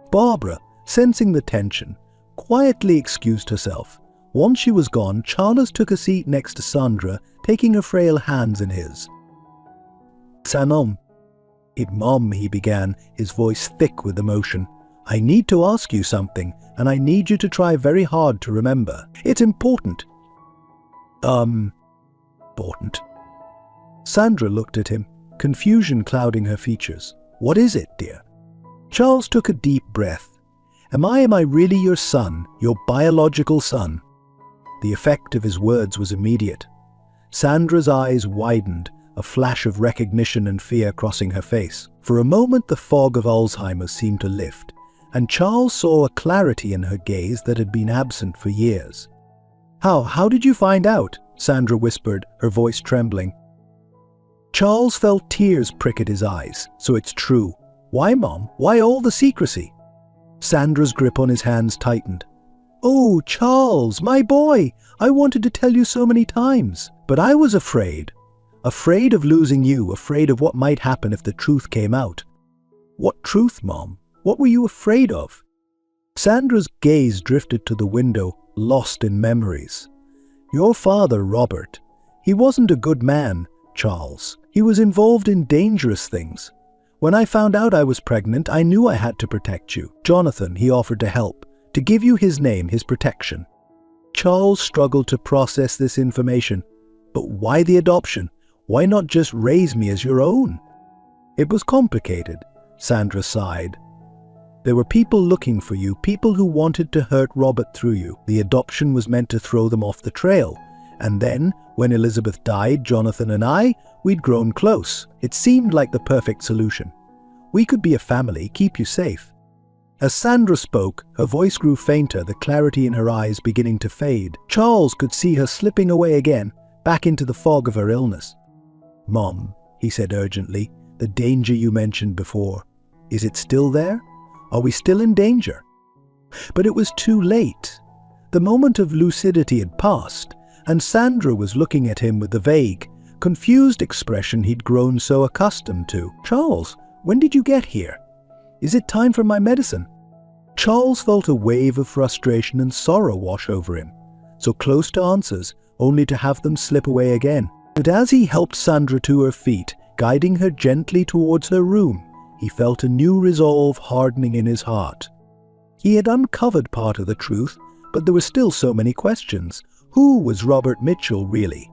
Speaker 1: Barbara, sensing the tension, quietly excused herself. Once she was gone, Charles took a seat next to Sandra, taking her frail hands in his. "Sanom." "Mom," he began, his voice thick with emotion. "I need to ask you something, and I need you to try very hard to remember. It's important." Important." Sandra looked at him, confusion clouding her features. "What is it, dear?" Charles took a deep breath. Am I really your son, your biological son?" The effect of his words was immediate. Sandra's eyes widened, a flash of recognition and fear crossing her face. For a moment the fog of Alzheimer's seemed to lift, and Charles saw a clarity in her gaze that had been absent for years. How did you find out?" Sandra whispered, her voice trembling. Charles felt tears prick at his eyes. "So it's true. Why, Mom? Why all the secrecy?" Sandra's grip on his hands tightened. "Oh, Charles, my boy, I wanted to tell you so many times, but I was afraid. Afraid of losing you, afraid of what might happen if the truth came out." "What truth, Mom? What were you afraid of?" Sandra's gaze drifted to the window, lost in memories. "Your father, Robert, he wasn't a good man, Charles. He was involved in dangerous things. When I found out I was pregnant, I knew I had to protect you. Jonathan, he offered to help, to give you his name, his protection. Charles struggled to process this information. But why the adoption? Why not just raise me as your own? It was complicated, Sandra sighed. There were people looking for you, people who wanted to hurt Robert through you. The adoption was meant to throw them off the trail. And then, when Elizabeth died, Jonathan and we'd grown close. It seemed like the perfect solution. We could be a family, keep you safe. As Sandra spoke, her voice grew fainter, the clarity in her eyes beginning to fade. Charles could see her slipping away again, back into the fog of her illness. Mom, he said urgently, the danger you mentioned before, is it still there? Are we still in danger? But it was too late. The moment of lucidity had passed, and Sandra was looking at him with the vague, confused expression he'd grown so accustomed to. Charles, when did you get here? Is it time for my medicine? Charles felt a wave of frustration and sorrow wash over him, so close to answers, only to have them slip away again. But as he helped Sandra to her feet, guiding her gently towards her room, he felt a new resolve hardening in his heart. He had uncovered part of the truth, but there were still so many questions. Who was Robert Mitchell really?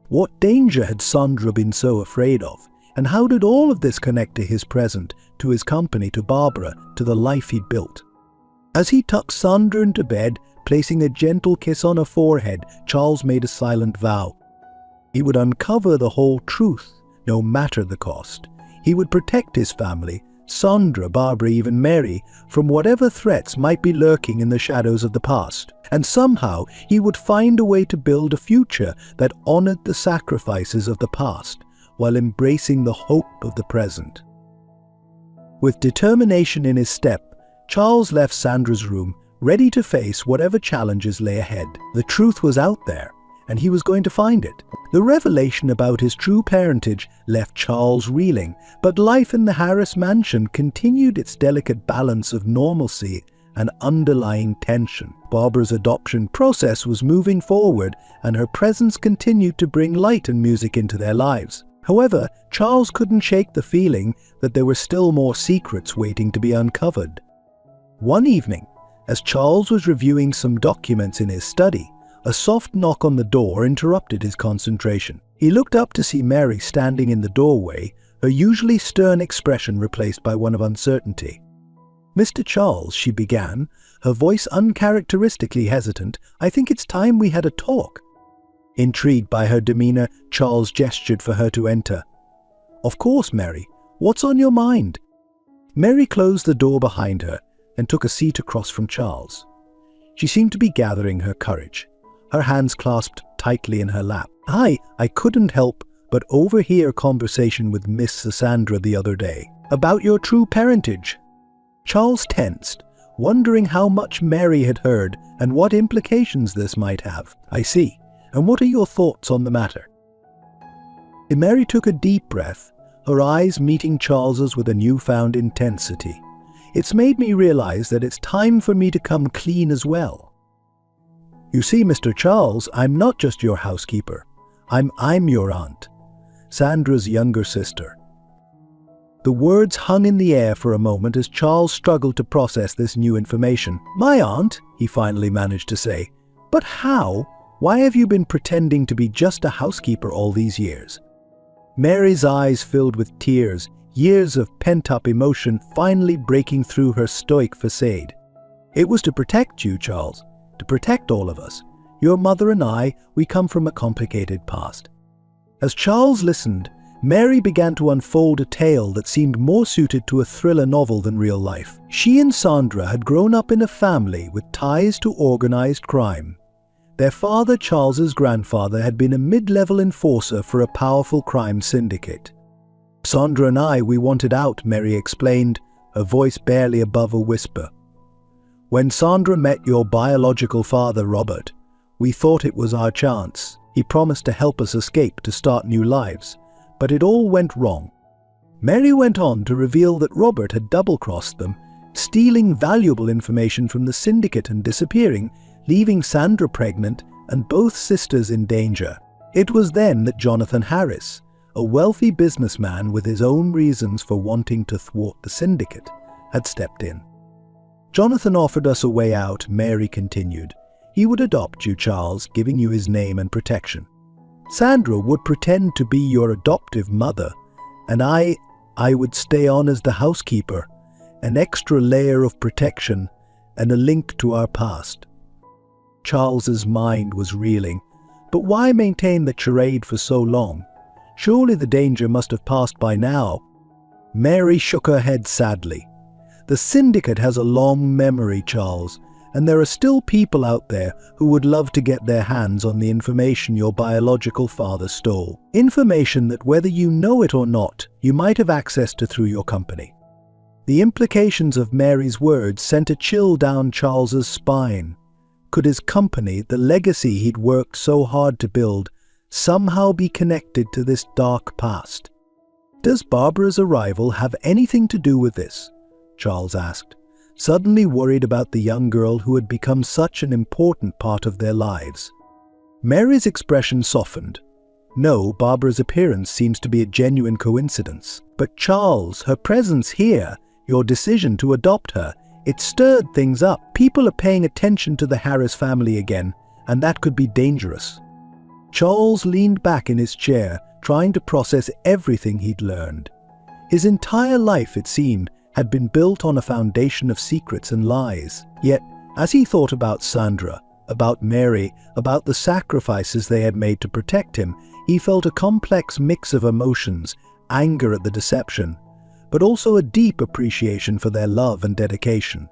Speaker 1: What danger had Sandra been so afraid of? And how did all of this connect to his present, to his company, to Barbara, to the life he'd built? As he tucked Sandra into bed, placing a gentle kiss on her forehead, Charles made a silent vow. He would uncover the whole truth, no matter the cost. He would protect his family, Sandra, Barbara, even Mary, from whatever threats might be lurking in the shadows of the past. And somehow he would find a way to build a future that honored the sacrifices of the past, while embracing the hope of the present. With determination in his step, Charles left Sandra's room, ready to face whatever challenges lay ahead. The truth was out there, and he was going to find it. The revelation about his true parentage left Charles reeling, but life in the Harris mansion continued its delicate balance of normalcy and underlying tension. Barbara's adoption process was moving forward, and her presence continued to bring light and music into their lives. However, Charles couldn't shake the feeling that there were still more secrets waiting to be uncovered. One evening, as Charles was reviewing some documents in his study, a soft knock on the door interrupted his concentration. He looked up to see Mary standing in the doorway, her usually stern expression replaced by one of uncertainty. "Mr. Charles," she began, her voice uncharacteristically hesitant, "I think it's time we had a talk." Intrigued by her demeanor, Charles gestured for her to enter. "Of course, Mary. What's on your mind?" Mary closed the door behind her and took a seat across from Charles. She seemed to be gathering her courage, her hands clasped tightly in her lap. I couldn't help but overhear a conversation with Miss Sandra the other day about your true parentage." Charles tensed, wondering how much Mary had heard and what implications this might have. "I see. And what are your thoughts on the matter?" Mary took a deep breath, her eyes meeting Charles's with a newfound intensity. "It's made me realize that it's time for me to come clean as well. You see, Mr. Charles, I'm not just your housekeeper. I'm your aunt, Sandra's younger sister." The words hung in the air for a moment as Charles struggled to process this new information. "My aunt?" he finally managed to say. "But how? Why have you been pretending to be just a housekeeper all these years?" Mary's eyes filled with tears, years of pent-up emotion finally breaking through her stoic facade. "It was to protect you, Charles, to protect all of us. Your mother and we come from a complicated past." As Charles listened, Mary began to unfold a tale that seemed more suited to a thriller novel than real life. She and Sandra had grown up in a family with ties to organized crime. Their father, Charles's grandfather, had been a mid-level enforcer for a powerful crime syndicate. "Sandra and we wanted out," Mary explained, her voice barely above a whisper. "When Sandra met your biological father, Robert, we thought it was our chance. He promised to help us escape to start new lives, but it all went wrong." Mary went on to reveal that Robert had double-crossed them, stealing valuable information from the syndicate and disappearing, leaving Sandra pregnant and both sisters in danger. It was then that Jonathan Harris, a wealthy businessman with his own reasons for wanting to thwart the syndicate, had stepped in. "Jonathan offered us a way out," Mary continued. "He would adopt you, Charles, giving you his name and protection. Sandra would pretend to be your adoptive mother, and I would stay on as the housekeeper, an extra layer of protection and a link to our past." Charles's mind was reeling. But why maintain the charade for so long? Surely the danger must have passed by now. Mary shook her head sadly. "The syndicate has a long memory, Charles, and there are still people out there who would love to get their hands on the information your biological father stole. Information that, whether you know it or not, you might have access to through your company." The implications of Mary's words sent a chill down Charles's spine. Could his company, the legacy he'd worked so hard to build, somehow be connected to this dark past? "Does Barbara's arrival have anything to do with this?" Charles asked, suddenly worried about the young girl who had become such an important part of their lives. Mary's expression softened. "No, Barbara's appearance seems to be a genuine coincidence. But Charles, her presence here, your decision to adopt her, it stirred things up. People are paying attention to the Harris family again, and that could be dangerous." Charles leaned back in his chair, trying to process everything he'd learned. His entire life, it seemed, had been built on a foundation of secrets and lies. Yet, as he thought about Sandra, about Mary, about the sacrifices they had made to protect him, he felt a complex mix of emotions, anger at the deception, but also a deep appreciation for their love and dedication.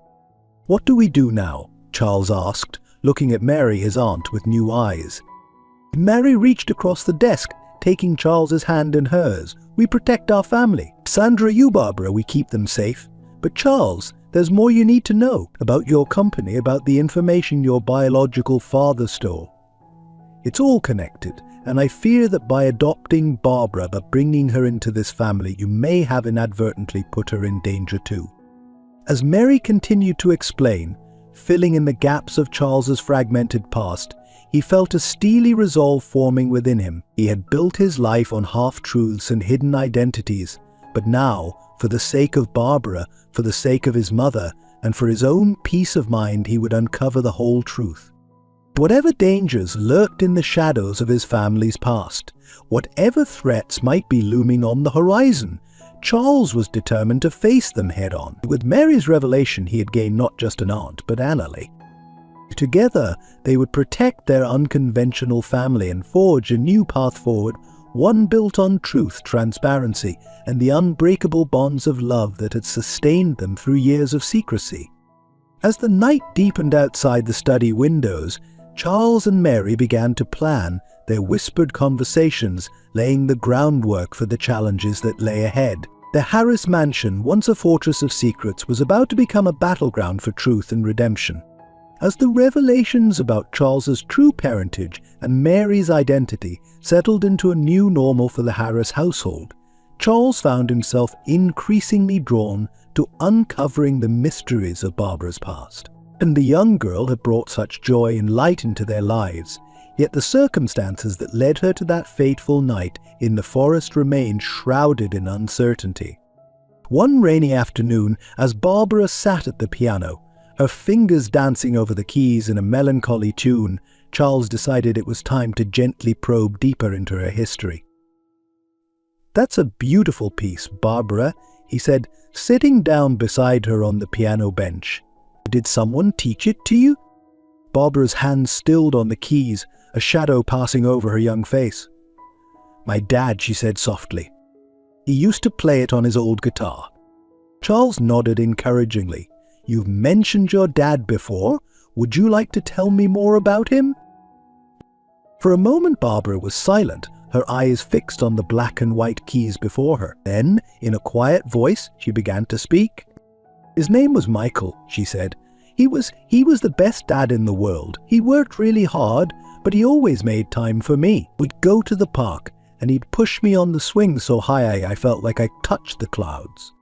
Speaker 1: "What do we do now?" Charles asked, looking at Mary, his aunt, with new eyes. Mary reached across the desk, taking Charles's hand in hers. "We protect our family. Sandra, you, Barbara, we keep them safe. But Charles, there's more you need to know about your company, about the information your biological father stole. It's all connected, and I fear that by adopting Barbara, but bringing her into this family, you may have inadvertently put her in danger too." As Mary continued to explain, filling in the gaps of Charles's fragmented past, he felt a steely resolve forming within him. He had built his life on half-truths and hidden identities, but now, for the sake of Barbara, for the sake of his mother, and for his own peace of mind, he would uncover the whole truth. Whatever dangers lurked in the shadows of his family's past, whatever threats might be looming on the horizon, Charles was determined to face them head-on. With Mary's revelation, he had gained not just an aunt, but an ally. Together, they would protect their unconventional family and forge a new path forward, one built on truth, transparency, and the unbreakable bonds of love that had sustained them through years of secrecy. As the night deepened outside the study windows, Charles and Mary began to plan, their whispered conversations laying the groundwork for the challenges that lay ahead. The Harris mansion, once a fortress of secrets, was about to become a battleground for truth and redemption. As the revelations about Charles's true parentage and Mary's identity settled into a new normal for the Harris household, Charles found himself increasingly drawn to uncovering the mysteries of Barbara's past. And the young girl had brought such joy and light into their lives, yet the circumstances that led her to that fateful night in the forest remained shrouded in uncertainty. One rainy afternoon, as Barbara sat at the piano, her fingers dancing over the keys in a melancholy tune, Charles decided it was time to gently probe deeper into her history. "That's a beautiful piece, Barbara," he said, sitting down beside her on the piano bench. "Did someone teach it to you?" Barbara's hands stilled on the keys, a shadow passing over her young face. "My dad," she said softly. "He used to play it on his old guitar." Charles nodded encouragingly. "You've mentioned your dad before. Would you like to tell me more about him?" For a moment Barbara was silent, her eyes fixed on the black and white keys before her. Then, in a quiet voice, she began to speak. "His name was Michael," she said. He was the best dad in the world. He worked really hard, but he always made time for me. We'd go to the park, and he'd push me on the swing so high I felt like I touched the clouds."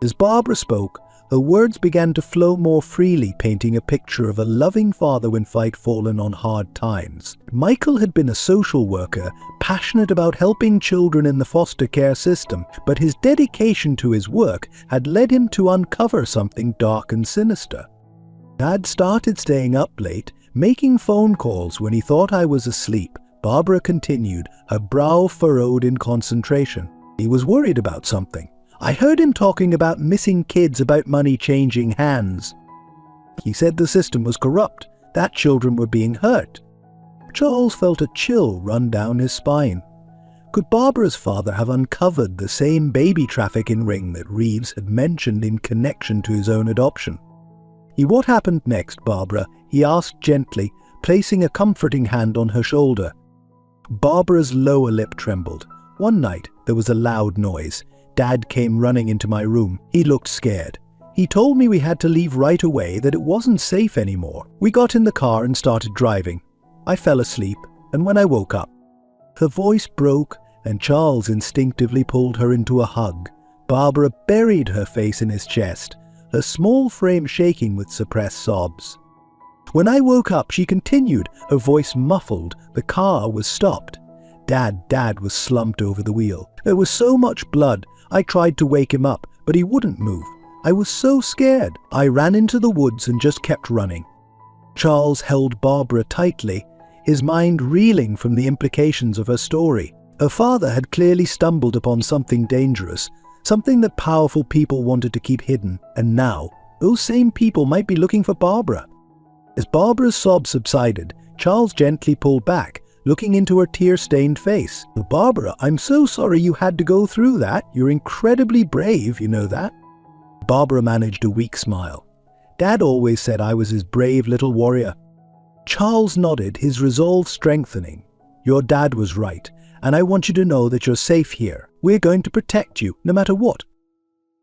Speaker 1: As Barbara spoke, Her words began to flow more freely, painting a picture of a loving father when fight fallen on hard times. Michael had been a social worker, passionate about helping children in the foster care system, but his dedication to his work had led him to uncover something dark and sinister. Dad started staying up late, making phone calls when he thought I was asleep. Barbara continued, her brow furrowed in concentration. He was worried about something. I heard him talking about missing kids, about money changing hands. He said the system was corrupt, that children were being hurt. Charles felt a chill run down his spine. Could Barbara's father have uncovered the same baby trafficking ring that Reeves had mentioned in connection to his own adoption? What happened next, Barbara? He asked gently, placing a comforting hand on her shoulder. Barbara's lower lip trembled. One night, there was a loud noise. Dad came running into my room. He looked scared. He told me we had to leave right away, that it wasn't safe anymore. We got in the car and started driving. I fell asleep, and when I woke up, her voice broke, and Charles instinctively pulled her into a hug. Barbara buried her face in his chest, her small frame shaking with suppressed sobs. When I woke up, she continued, her voice muffled. The car was stopped. Dad was slumped over the wheel. There was so much blood. I tried to wake him up, but he wouldn't move. I was so scared. I ran into the woods and just kept running. Charles held Barbara tightly, his mind reeling from the implications of her story. Her father had clearly stumbled upon something dangerous, something that powerful people wanted to keep hidden, and now, those same people might be looking for Barbara. As Barbara's sobs subsided, Charles gently pulled back, looking into her tear-stained face. Barbara, I'm so sorry you had to go through that. You're incredibly brave, you know that. Barbara managed a weak smile. Dad always said I was his brave little warrior. Charles nodded, his resolve strengthening. Your dad was right, and I want you to know that you're safe here. We're going to protect you, no matter what.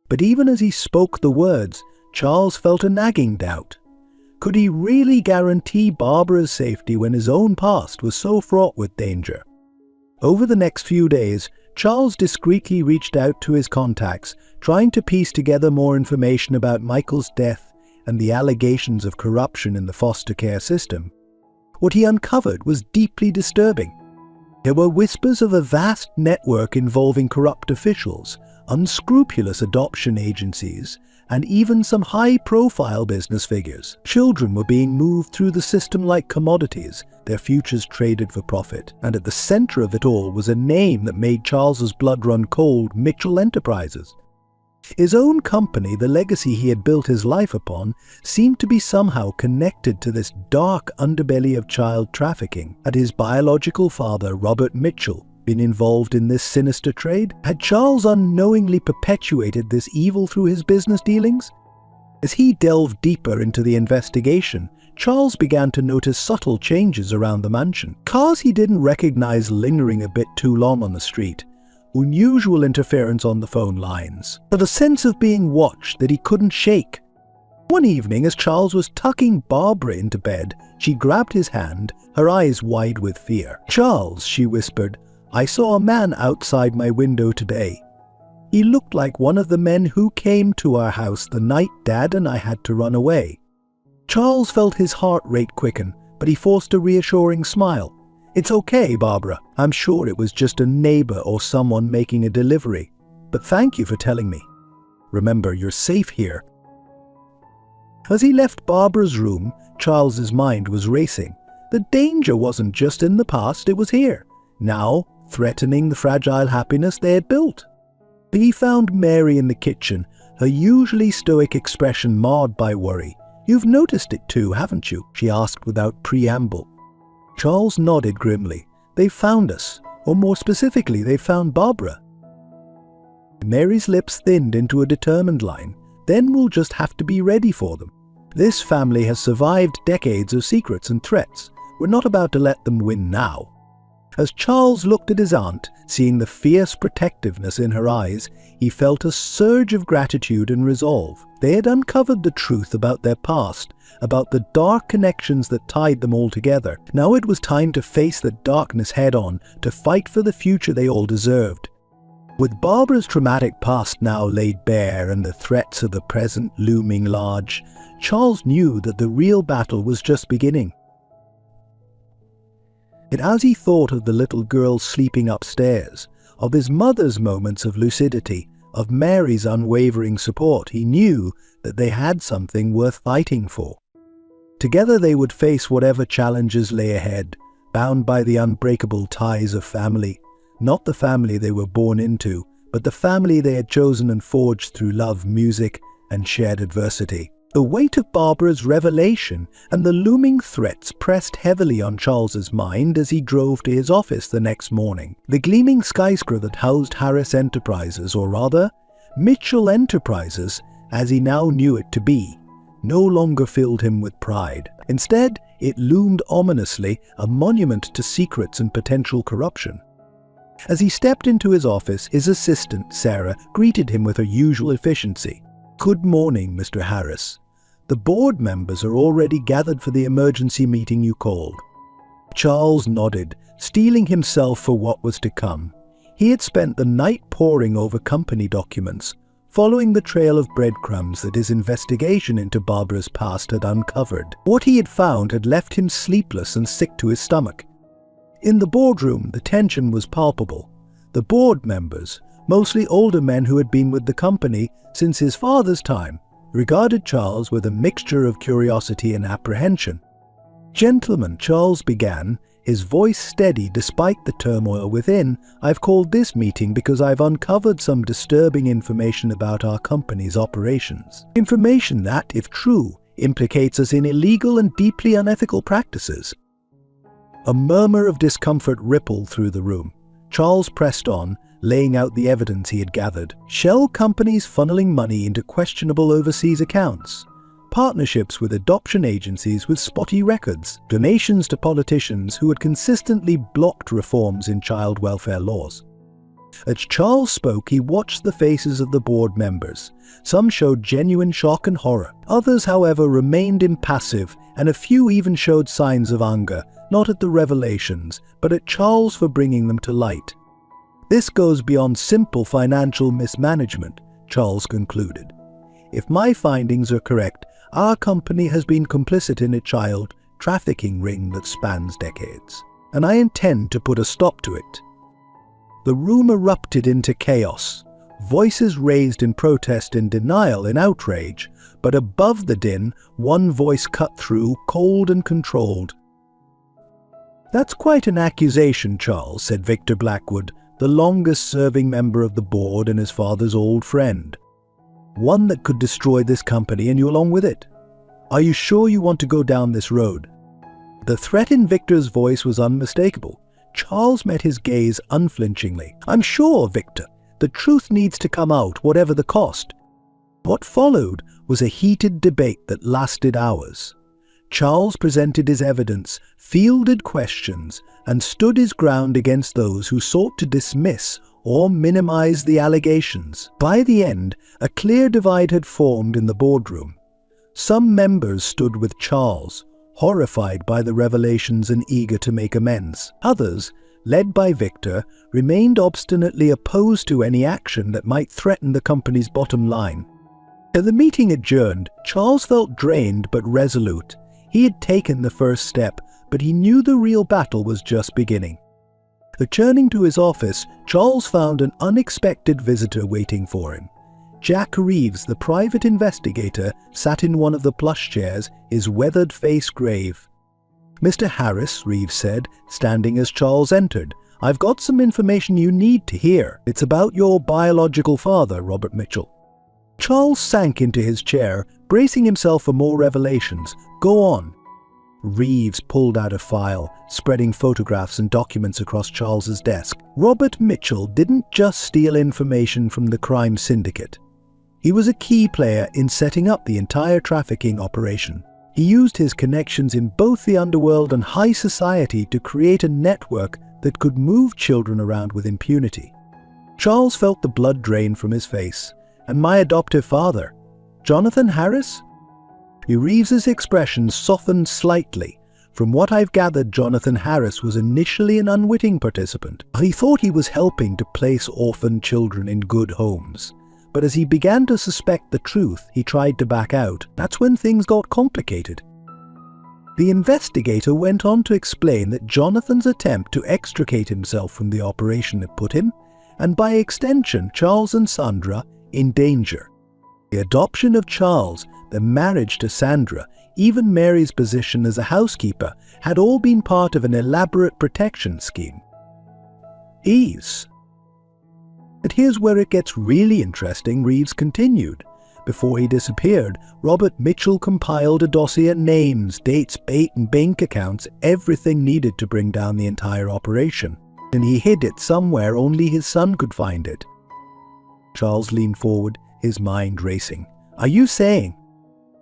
Speaker 1: But even as he spoke the words, Charles felt a nagging doubt. Could he really guarantee Barbara's safety when his own past was so fraught with danger? Over the next few days, Charles discreetly reached out to his contacts, trying to piece together more information about Michael's death and the allegations of corruption in the foster care system. What he uncovered was deeply disturbing. There were whispers of a vast network involving corrupt officials, unscrupulous adoption agencies, and even some high-profile business figures. Children were being moved through the system like commodities, their futures traded for profit. And at the center of it all was a name that made Charles's blood run cold: Mitchell Enterprises. His own company, the legacy he had built his life upon, seemed to be somehow connected to this dark underbelly of child trafficking. Had his biological father, Robert Mitchell, been involved in this sinister trade? Had Charles unknowingly perpetuated this evil through his business dealings? As he delved deeper into the investigation, Charles began to notice subtle changes around the mansion. Cars he didn't recognize lingering a bit too long on the street, unusual interference on the phone lines, but a sense of being watched that he couldn't shake. One evening, as Charles was tucking Barbara into bed, she grabbed his hand, her eyes wide with fear. "Charles," she whispered, "I saw a man outside my window today. He looked like one of the men who came to our house the night Dad and I had to run away." Charles felt his heart rate quicken, but he forced a reassuring smile. "It's okay, Barbara. I'm sure it was just a neighbor or someone making a delivery. But thank you for telling me. Remember, you're safe here." As he left Barbara's room, Charles's mind was racing. The danger wasn't just in the past, it was here, now threatening the fragile happiness they had built. He found Mary in the kitchen, her usually stoic expression marred by worry. "You've noticed it too, haven't you?" she asked without preamble. Charles nodded grimly. "They found us, or more specifically, they found Barbara." Mary's lips thinned into a determined line. "Then we'll just have to be ready for them. This family has survived decades of secrets and threats. We're not about to let them win now." As Charles looked at his aunt, seeing the fierce protectiveness in her eyes, he felt a surge of gratitude and resolve. They had uncovered the truth about their past, about the dark connections that tied them all together. Now it was time to face the darkness head-on, to fight for the future they all deserved. With Barbara's traumatic past now laid bare and the threats of the present looming large, Charles knew that the real battle was just beginning. And as he thought of the little girl sleeping upstairs, of his mother's moments of lucidity, of Mary's unwavering support, he knew that they had something worth fighting for. Together they would face whatever challenges lay ahead, bound by the unbreakable ties of family. Not the family they were born into, but the family they had chosen and forged through love, music, and shared adversity. The weight of Barbara's revelation and the looming threats pressed heavily on Charles's mind as he drove to his office the next morning. The gleaming skyscraper that housed Harris Enterprises, or rather, Mitchell Enterprises, as he now knew it to be, no longer filled him with pride. Instead, it loomed ominously, a monument to secrets and potential corruption. As he stepped into his office, his assistant, Sarah, greeted him with her usual efficiency. "Good morning, Mr. Harris. The board members are already gathered for the emergency meeting you called." Charles nodded, steeling himself for what was to come. He had spent the night poring over company documents, following the trail of breadcrumbs that his investigation into Barbara's past had uncovered. What he had found had left him sleepless and sick to his stomach. In the boardroom, the tension was palpable. The board members, mostly older men who had been with the company since his father's time, regarded Charles with a mixture of curiosity and apprehension. "Gentlemen," Charles began, his voice steady despite the turmoil within, "I've called this meeting because I've uncovered some disturbing information about our company's operations. Information that, if true, implicates us in illegal and deeply unethical practices." A murmur of discomfort rippled through the room. Charles pressed on, laying out the evidence he had gathered. Shell companies funneling money into questionable overseas accounts, partnerships with adoption agencies with spotty records, donations to politicians who had consistently blocked reforms in child welfare laws. As Charles spoke, he watched the faces of the board members. Some showed genuine shock and horror. Others, however, remained impassive, and a few even showed signs of anger, not at the revelations, but at Charles for bringing them to light. "This goes beyond simple financial mismanagement," Charles concluded. "If my findings are correct, our company has been complicit in a child trafficking ring that spans decades, and I intend to put a stop to it." The room erupted into chaos. Voices raised in protest, in denial, in outrage, but above the din, one voice cut through, cold and controlled. "That's quite an accusation, Charles," said Victor Blackwood, the longest-serving member of the board and his father's old friend. "One that could destroy this company and you along with it. Are you sure you want to go down this road?" The threat in Victor's voice was unmistakable. Charles met his gaze unflinchingly. "I'm sure, Victor. The truth needs to come out, whatever the cost." What followed was a heated debate that lasted hours. Charles presented his evidence, fielded questions, and stood his ground against those who sought to dismiss or minimize the allegations. By the end, a clear divide had formed in the boardroom. Some members stood with Charles, horrified by the revelations and eager to make amends. Others, led by Victor, remained obstinately opposed to any action that might threaten the company's bottom line. As the meeting adjourned, Charles felt drained but resolute. He had taken the first step, but he knew the real battle was just beginning. Returning to his office, Charles found an unexpected visitor waiting for him. Jack Reeves, the private investigator, sat in one of the plush chairs, his weathered face grave. "Mr. Harris," Reeves said, standing as Charles entered, "I've got some information you need to hear. It's about your biological father, Robert Mitchell." Charles sank into his chair, bracing himself for more revelations. "Go on." Reeves pulled out a file, spreading photographs and documents across Charles's desk. Robert Mitchell didn't just steal information from the crime syndicate. He was a key player in setting up the entire trafficking operation. He used his connections in both the underworld and high society to create a network that could move children around with impunity. Charles felt the blood drain from his face. "And my adoptive father, Jonathan Harris?" Reeves's expression softened slightly. From what I've gathered, Jonathan Harris was initially an unwitting participant. He thought he was helping to place orphan children in good homes. But as he began to suspect the truth, he tried to back out. That's when things got complicated. The investigator went on to explain that Jonathan's attempt to extricate himself from the operation had put him, and by extension Charles and Sandra, in danger. The adoption of Charles, the marriage to Sandra, even Mary's position as a housekeeper had all been part of an elaborate protection scheme. Ease. But here's where it gets really interesting, Reeves continued. Before he disappeared, Robert Mitchell compiled a dossier, names, dates, bait and bank accounts, everything needed to bring down the entire operation. And he hid it somewhere only his son could find it. Charles leaned forward, his mind racing. Are you saying?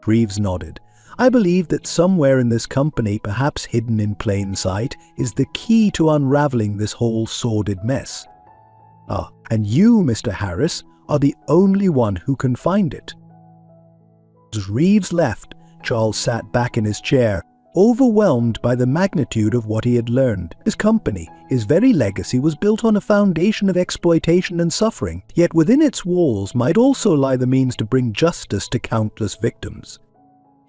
Speaker 1: Reeves nodded. I believe that somewhere in this company, perhaps hidden in plain sight, is the key to unraveling this whole sordid mess. And you, Mr. Harris, are the only one who can find it. As Reeves left, Charles sat back in his chair, overwhelmed by the magnitude of what he had learned. His company, his very legacy, was built on a foundation of exploitation and suffering, yet within its walls might also lie the means to bring justice to countless victims.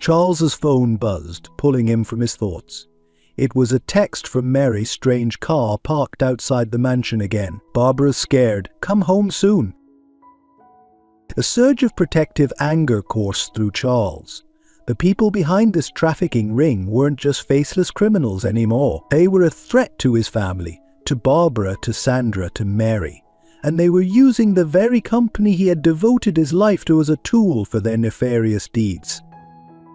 Speaker 1: Charles's phone buzzed, pulling him from his thoughts. It was a text from Mary's strange car parked outside the mansion again. Barbara's scared. Come home soon. A surge of protective anger coursed through Charles. The people behind this trafficking ring weren't just faceless criminals anymore. They were a threat to his family, to Barbara, to Sandra, to Mary. And they were using the very company he had devoted his life to as a tool for their nefarious deeds.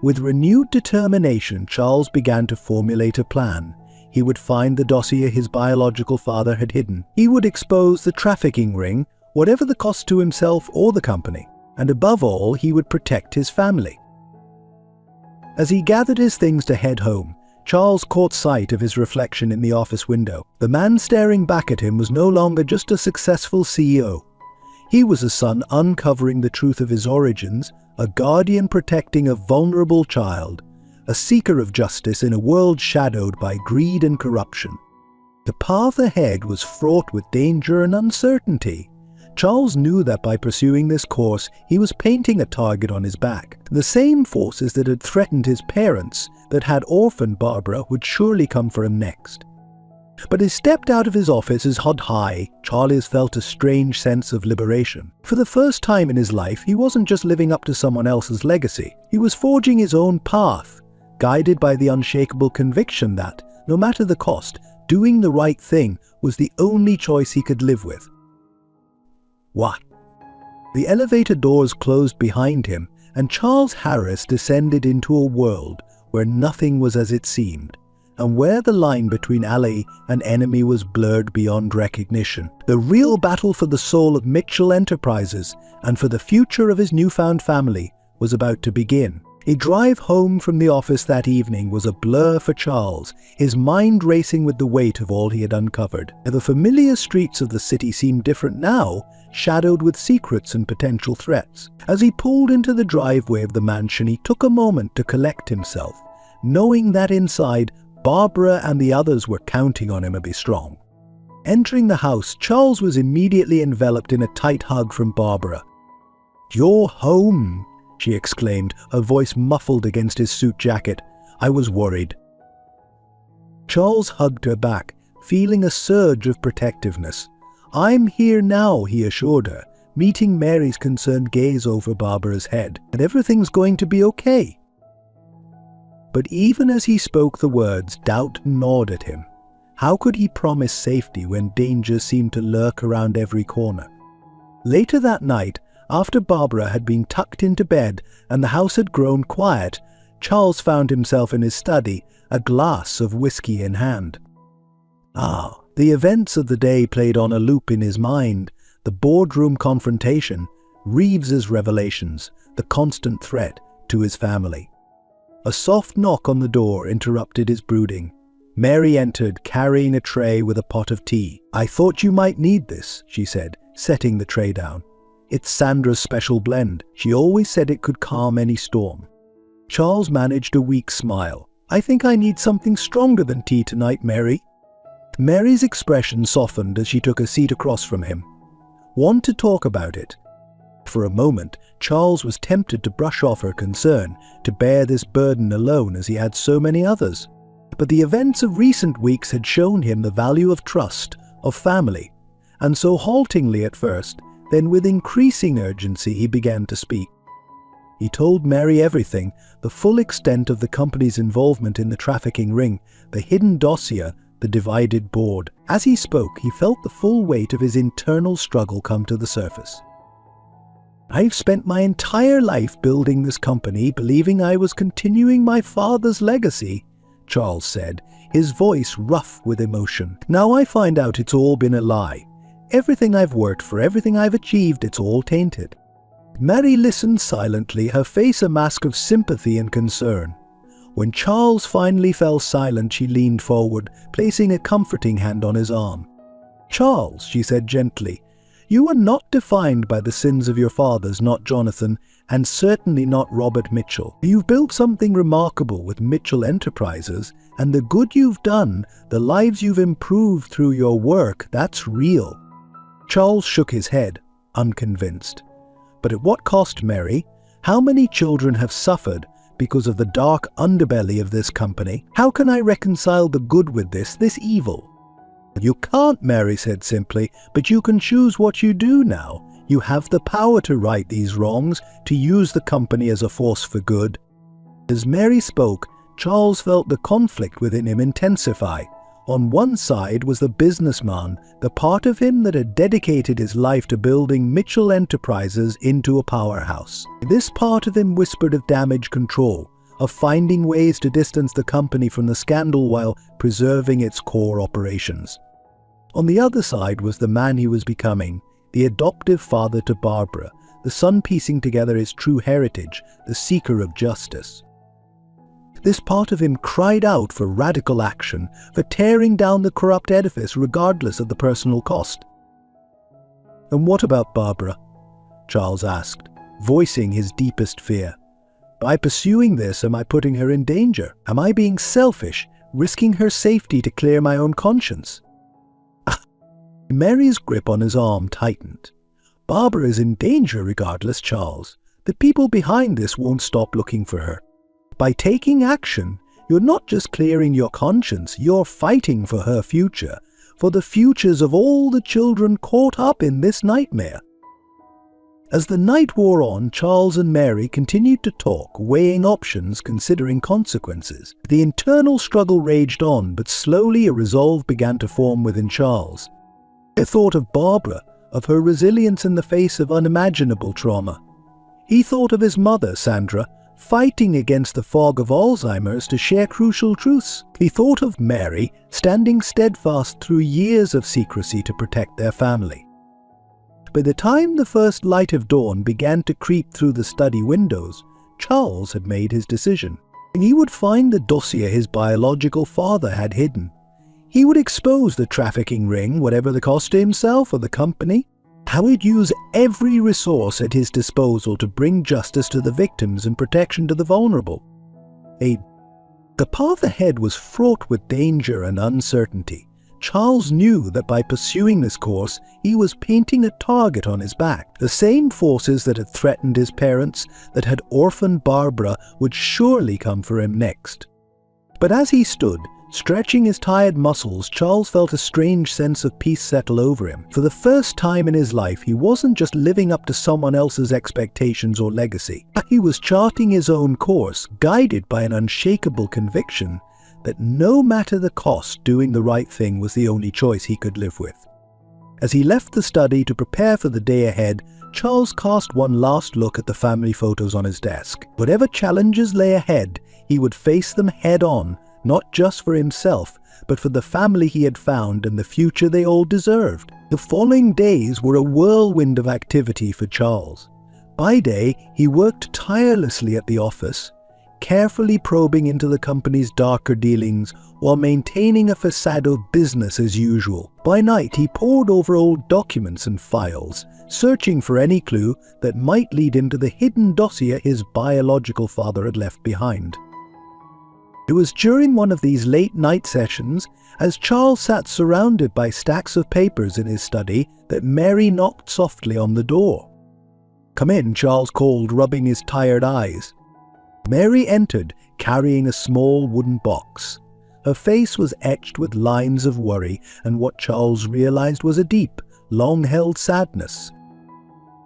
Speaker 1: With renewed determination, Charles began to formulate a plan. He would find the dossier his biological father had hidden. He would expose the trafficking ring, whatever the cost to himself or the company. And above all, he would protect his family. As he gathered his things to head home, Charles caught sight of his reflection in the office window. The man staring back at him was no longer just a successful CEO. He was a son uncovering the truth of his origins, a guardian protecting a vulnerable child, a seeker of justice in a world shadowed by greed and corruption. The path ahead was fraught with danger and uncertainty. Charles knew that by pursuing this course, he was painting a target on his back. The same forces that had threatened his parents, that had orphaned Barbara, would surely come for him next. But as he stepped out of his office, his head high, Charles felt a strange sense of liberation. For the first time in his life, he wasn't just living up to someone else's legacy. He was forging his own path, guided by the unshakable conviction that, no matter the cost, doing the right thing was the only choice he could live with. What? The elevator doors closed behind him, and Charles Harris descended into a world where nothing was as it seemed, and where the line between ally and enemy was blurred beyond recognition. The real battle for the soul of Mitchell Enterprises and for the future of his newfound family was about to begin. A drive home from the office that evening was a blur for Charles, his mind racing with the weight of all he had uncovered. The familiar streets of the city seemed different now, shadowed with secrets and potential threats. As he pulled into the driveway of the mansion, he took a moment to collect himself, knowing that inside, Barbara and the others were counting on him to be strong. Entering the house, Charles was immediately enveloped in a tight hug from Barbara. "You're home," she exclaimed, her voice muffled against his suit jacket. "I was worried." Charles hugged her back, feeling a surge of protectiveness. "I'm here now," he assured her, meeting Mary's concerned gaze over Barbara's head, "and everything's going to be okay." But even as he spoke the words, doubt gnawed at him. How could he promise safety when danger seemed to lurk around every corner? Later that night, after Barbara had been tucked into bed and the house had grown quiet, Charles found himself in his study, a glass of whiskey in hand. The events of the day played on a loop in his mind, the boardroom confrontation, Reeves's revelations, the constant threat to his family. A soft knock on the door interrupted his brooding. Mary entered, carrying a tray with a pot of tea. "I thought you might need this," she said, setting the tray down. "It's Sandra's special blend. She always said it could calm any storm." Charles managed a weak smile. I think I need something stronger than tea tonight, Mary." Mary's expression softened as she took a seat across from him. "Want to talk about it?" For a moment, Charles was tempted to brush off her concern, to bear this burden alone as he had so many others. But the events of recent weeks had shown him the value of trust, of family, and so haltingly at first, then with increasing urgency he began to speak. He told Mary everything, the full extent of the company's involvement in the trafficking ring, the hidden dossier, the divided board. As he spoke, he felt the full weight of his internal struggle come to the surface. "I've spent my entire life building this company, believing I was continuing my father's legacy," Charles said, his voice rough with emotion. "Now I find out it's all been a lie. Everything I've worked for, everything I've achieved, it's all tainted." Mary listened silently, her face a mask of sympathy and concern. When Charles finally fell silent, she leaned forward, placing a comforting hand on his arm. "Charles," she said gently, "you are not defined by the sins of your fathers, not Jonathan, and certainly not Robert Mitchell. You've built something remarkable with Mitchell Enterprises, and the good you've done, the lives you've improved through your work, that's real." Charles shook his head, unconvinced. "But at what cost, Mary? How many children have suffered because of the dark underbelly of this company? How can I reconcile the good with this evil?" "You can't," Mary said simply, "but you can choose what you do now. You have the power to right these wrongs, to use the company as a force for good." As Mary spoke, Charles felt the conflict within him intensify. On one side was the businessman, the part of him that had dedicated his life to building Mitchell Enterprises into a powerhouse. This part of him whispered of damage control, of finding ways to distance the company from the scandal while preserving its core operations. On the other side was the man he was becoming, the adoptive father to Barbara, the son piecing together his true heritage, the seeker of justice. This part of him cried out for radical action, for tearing down the corrupt edifice regardless of the personal cost. "And what about Barbara?" Charles asked, voicing his deepest fear. "By pursuing this, am I putting her in danger? Am I being selfish, risking her safety to clear my own conscience?" Mary's grip on his arm tightened. "Barbara is in danger regardless, Charles. The people behind this won't stop looking for her. By taking action, you're not just clearing your conscience, you're fighting for her future, for the futures of all the children caught up in this nightmare." As the night wore on, Charles and Mary continued to talk, weighing options, considering consequences. The internal struggle raged on, but slowly a resolve began to form within Charles. He thought of Barbara, of her resilience in the face of unimaginable trauma. He thought of his mother, Sandra, fighting against the fog of Alzheimer's to share crucial truths. He thought of Mary, standing steadfast through years of secrecy to protect their family. By the time the first light of dawn began to creep through the study windows, Charles had made his decision. He would find the dossier his biological father had hidden. He would expose the trafficking ring, whatever the cost to himself or the company. How he'd use every resource at his disposal to bring justice to the victims and protection to the vulnerable. The path ahead was fraught with danger and uncertainty. Charles knew that by pursuing this course, he was painting a target on his back. The same forces that had threatened his parents, that had orphaned Barbara, would surely come for him next. But as he stood, stretching his tired muscles, Charles felt a strange sense of peace settle over him. For the first time in his life, he wasn't just living up to someone else's expectations or legacy. He was charting his own course, guided by an unshakable conviction that no matter the cost, doing the right thing was the only choice he could live with. As he left the study to prepare for the day ahead, Charles cast one last look at the family photos on his desk. Whatever challenges lay ahead, he would face them head on, not just for himself, but for the family he had found and the future they all deserved. The following days were a whirlwind of activity for Charles. By day, he worked tirelessly at the office, carefully probing into the company's darker dealings while maintaining a facade of business as usual. By night, he pored over old documents and files, searching for any clue that might lead into the hidden dossier his biological father had left behind. It was during one of these late-night sessions, as Charles sat surrounded by stacks of papers in his study, that Mary knocked softly on the door. "Come in," Charles called, rubbing his tired eyes. Mary entered, carrying a small wooden box. Her face was etched with lines of worry and what Charles realized was a deep, long-held sadness.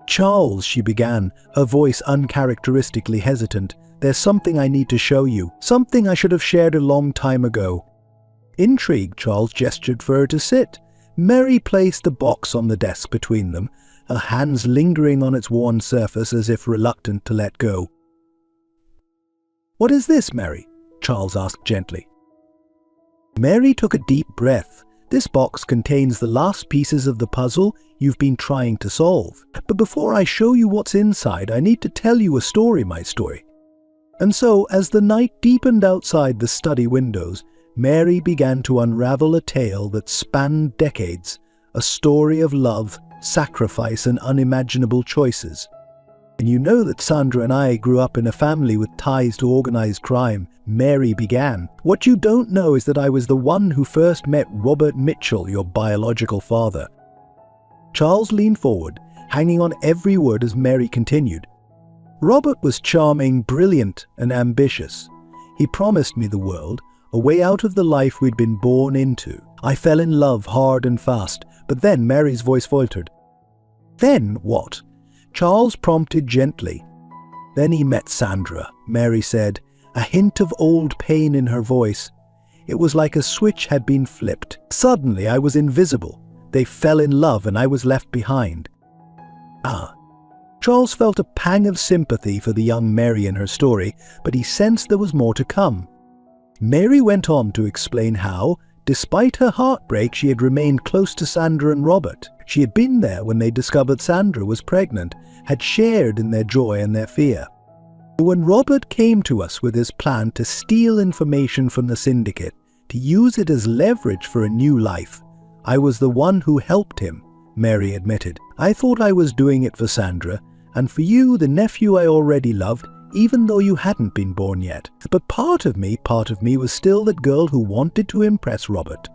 Speaker 1: "Charles," she began, her voice uncharacteristically hesitant, "there's something I need to show you, something I should have shared a long time ago." Intrigued, Charles gestured for her to sit. Mary placed the box on the desk between them, her hands lingering on its worn surface as if reluctant to let go. "What is this, Mary?" Charles asked gently. Mary took a deep breath. "This box contains the last pieces of the puzzle you've been trying to solve. But before I show you what's inside, I need to tell you a story, my story." And so, as the night deepened outside the study windows, Mary began to unravel a tale that spanned decades, a story of love, sacrifice, and unimaginable choices. "And you know that Sandra and I grew up in a family with ties to organized crime," Mary began. "What you don't know is that I was the one who first met Robert Mitchell, your biological father." Charles leaned forward, hanging on every word as Mary continued. "Robert was charming, brilliant, and ambitious. He promised me the world, a way out of the life we'd been born into. I fell in love hard and fast, but then," Mary's voice faltered. "Then what?" Charles prompted gently. "Then he met Sandra," Mary said, a hint of old pain in her voice. "It was like a switch had been flipped. Suddenly I was invisible. They fell in love and I was left behind." Ah. Charles felt a pang of sympathy for the young Mary in her story, but he sensed there was more to come. Mary went on to explain how, despite her heartbreak, she had remained close to Sandra and Robert. She had been there when they discovered Sandra was pregnant, had shared in their joy and their fear. When Robert came to us with his plan to steal information from the syndicate, to use it as leverage for a new life, I was the one who helped him, Mary admitted. I thought I was doing it for Sandra, and for you, the nephew I already loved, even though you hadn't been born yet. But part of me was still that girl who wanted to impress Robert.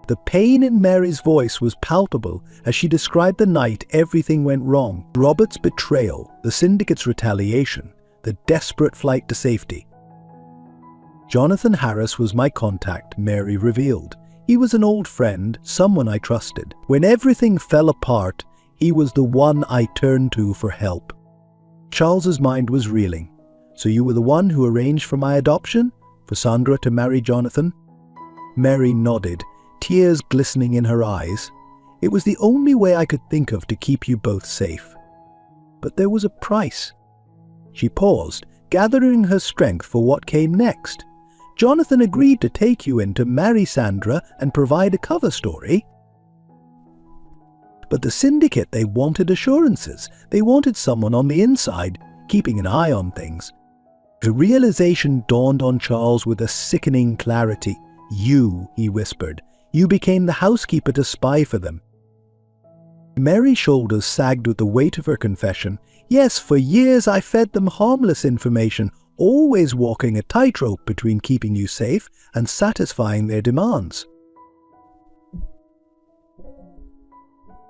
Speaker 1: The pain in Mary's voice was palpable as she described the night everything went wrong. Robert's betrayal, the syndicate's retaliation, the desperate flight to safety. "Jonathan Harris was my contact," Mary revealed. "He was an old friend, someone I trusted. When everything fell apart, he was the one I turned to for help." Charles's mind was reeling. "So you were the one who arranged for my adoption? For Sandra to marry Jonathan?" Mary nodded, tears glistening in her eyes. "It was the only way I could think of to keep you both safe. But there was a price." She paused, gathering her strength for what came next. "Jonathan agreed to take you in to marry Sandra and provide a cover story. But the syndicate, they wanted assurances. They wanted someone on the inside, keeping an eye on things." The realization dawned on Charles with a sickening clarity. "You," he whispered, "you became the housekeeper to spy for them." Mary's shoulders sagged with the weight of her confession. "Yes, for years I fed them harmless information, always walking a tightrope between keeping you safe and satisfying their demands.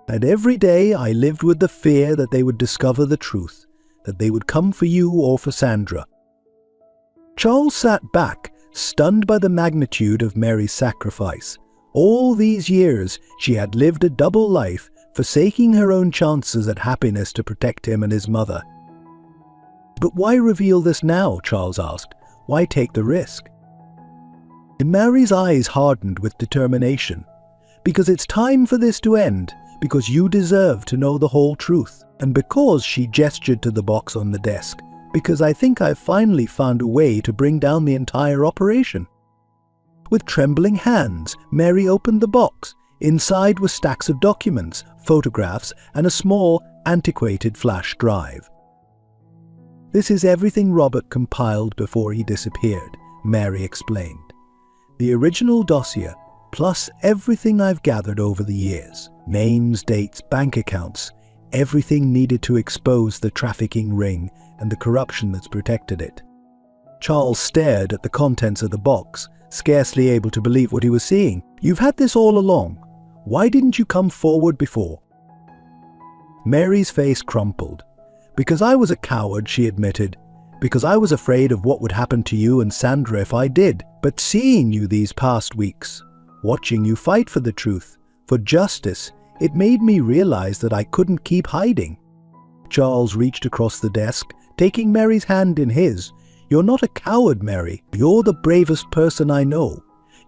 Speaker 1: And every day I lived with the fear that they would discover the truth, that they would come for you or for Sandra." Charles sat back, stunned by the magnitude of Mary's sacrifice. All these years she had lived a double life, forsaking her own chances at happiness to protect him and his mother. "But why reveal this now?" Charles asked. "Why take the risk?" Mary's eyes hardened with determination. "Because it's time for this to end. Because you deserve to know the whole truth. And because," she gestured to the box on the desk, "because I think I've finally found a way to bring down the entire operation." With trembling hands, Mary opened the box. Inside were stacks of documents, photographs, and a small, antiquated flash drive. "This is everything Robert compiled before he disappeared," Mary explained. "The original dossier, plus everything I've gathered over the years. Names, dates, bank accounts, everything needed to expose the trafficking ring and the corruption that's protected it." Charles stared at the contents of the box, scarcely able to believe what he was seeing. "You've had this all along. Why didn't you come forward before?" Mary's face crumpled. "Because I was a coward," she admitted. "Because I was afraid of what would happen to you and Sandra if I did. But seeing you these past weeks, watching you fight for the truth, for justice, it made me realize that I couldn't keep hiding." Charles reached across the desk, taking Mary's hand in his. "You're not a coward, Mary. You're the bravest person I know.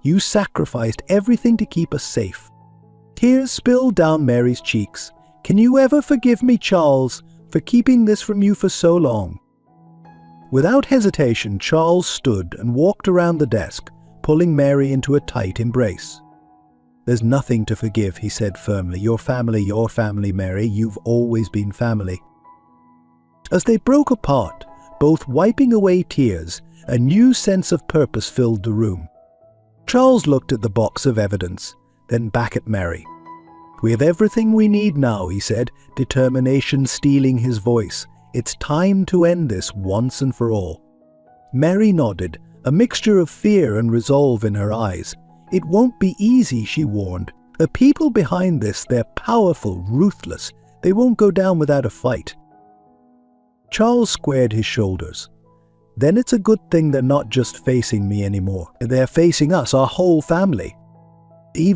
Speaker 1: You sacrificed everything to keep us safe." Tears spilled down Mary's cheeks. "Can you ever forgive me, Charles, for keeping this from you for so long?" Without hesitation, Charles stood and walked around the desk, pulling Mary into a tight embrace. "There's nothing to forgive," he said firmly. Your family, Mary. You've always been family." As they broke apart, both wiping away tears, a new sense of purpose filled the room. Charles looked at the box of evidence, then back at Mary. "We have everything we need now," he said, determination stealing his voice. "It's time to end this once and for all." Mary nodded, a mixture of fear and resolve in her eyes. "It won't be easy," she warned. "The people behind this, they're powerful, ruthless. They won't go down without a fight." Charles squared his shoulders. "Then it's a good thing they're not just facing me anymore. They're facing us, our whole family." As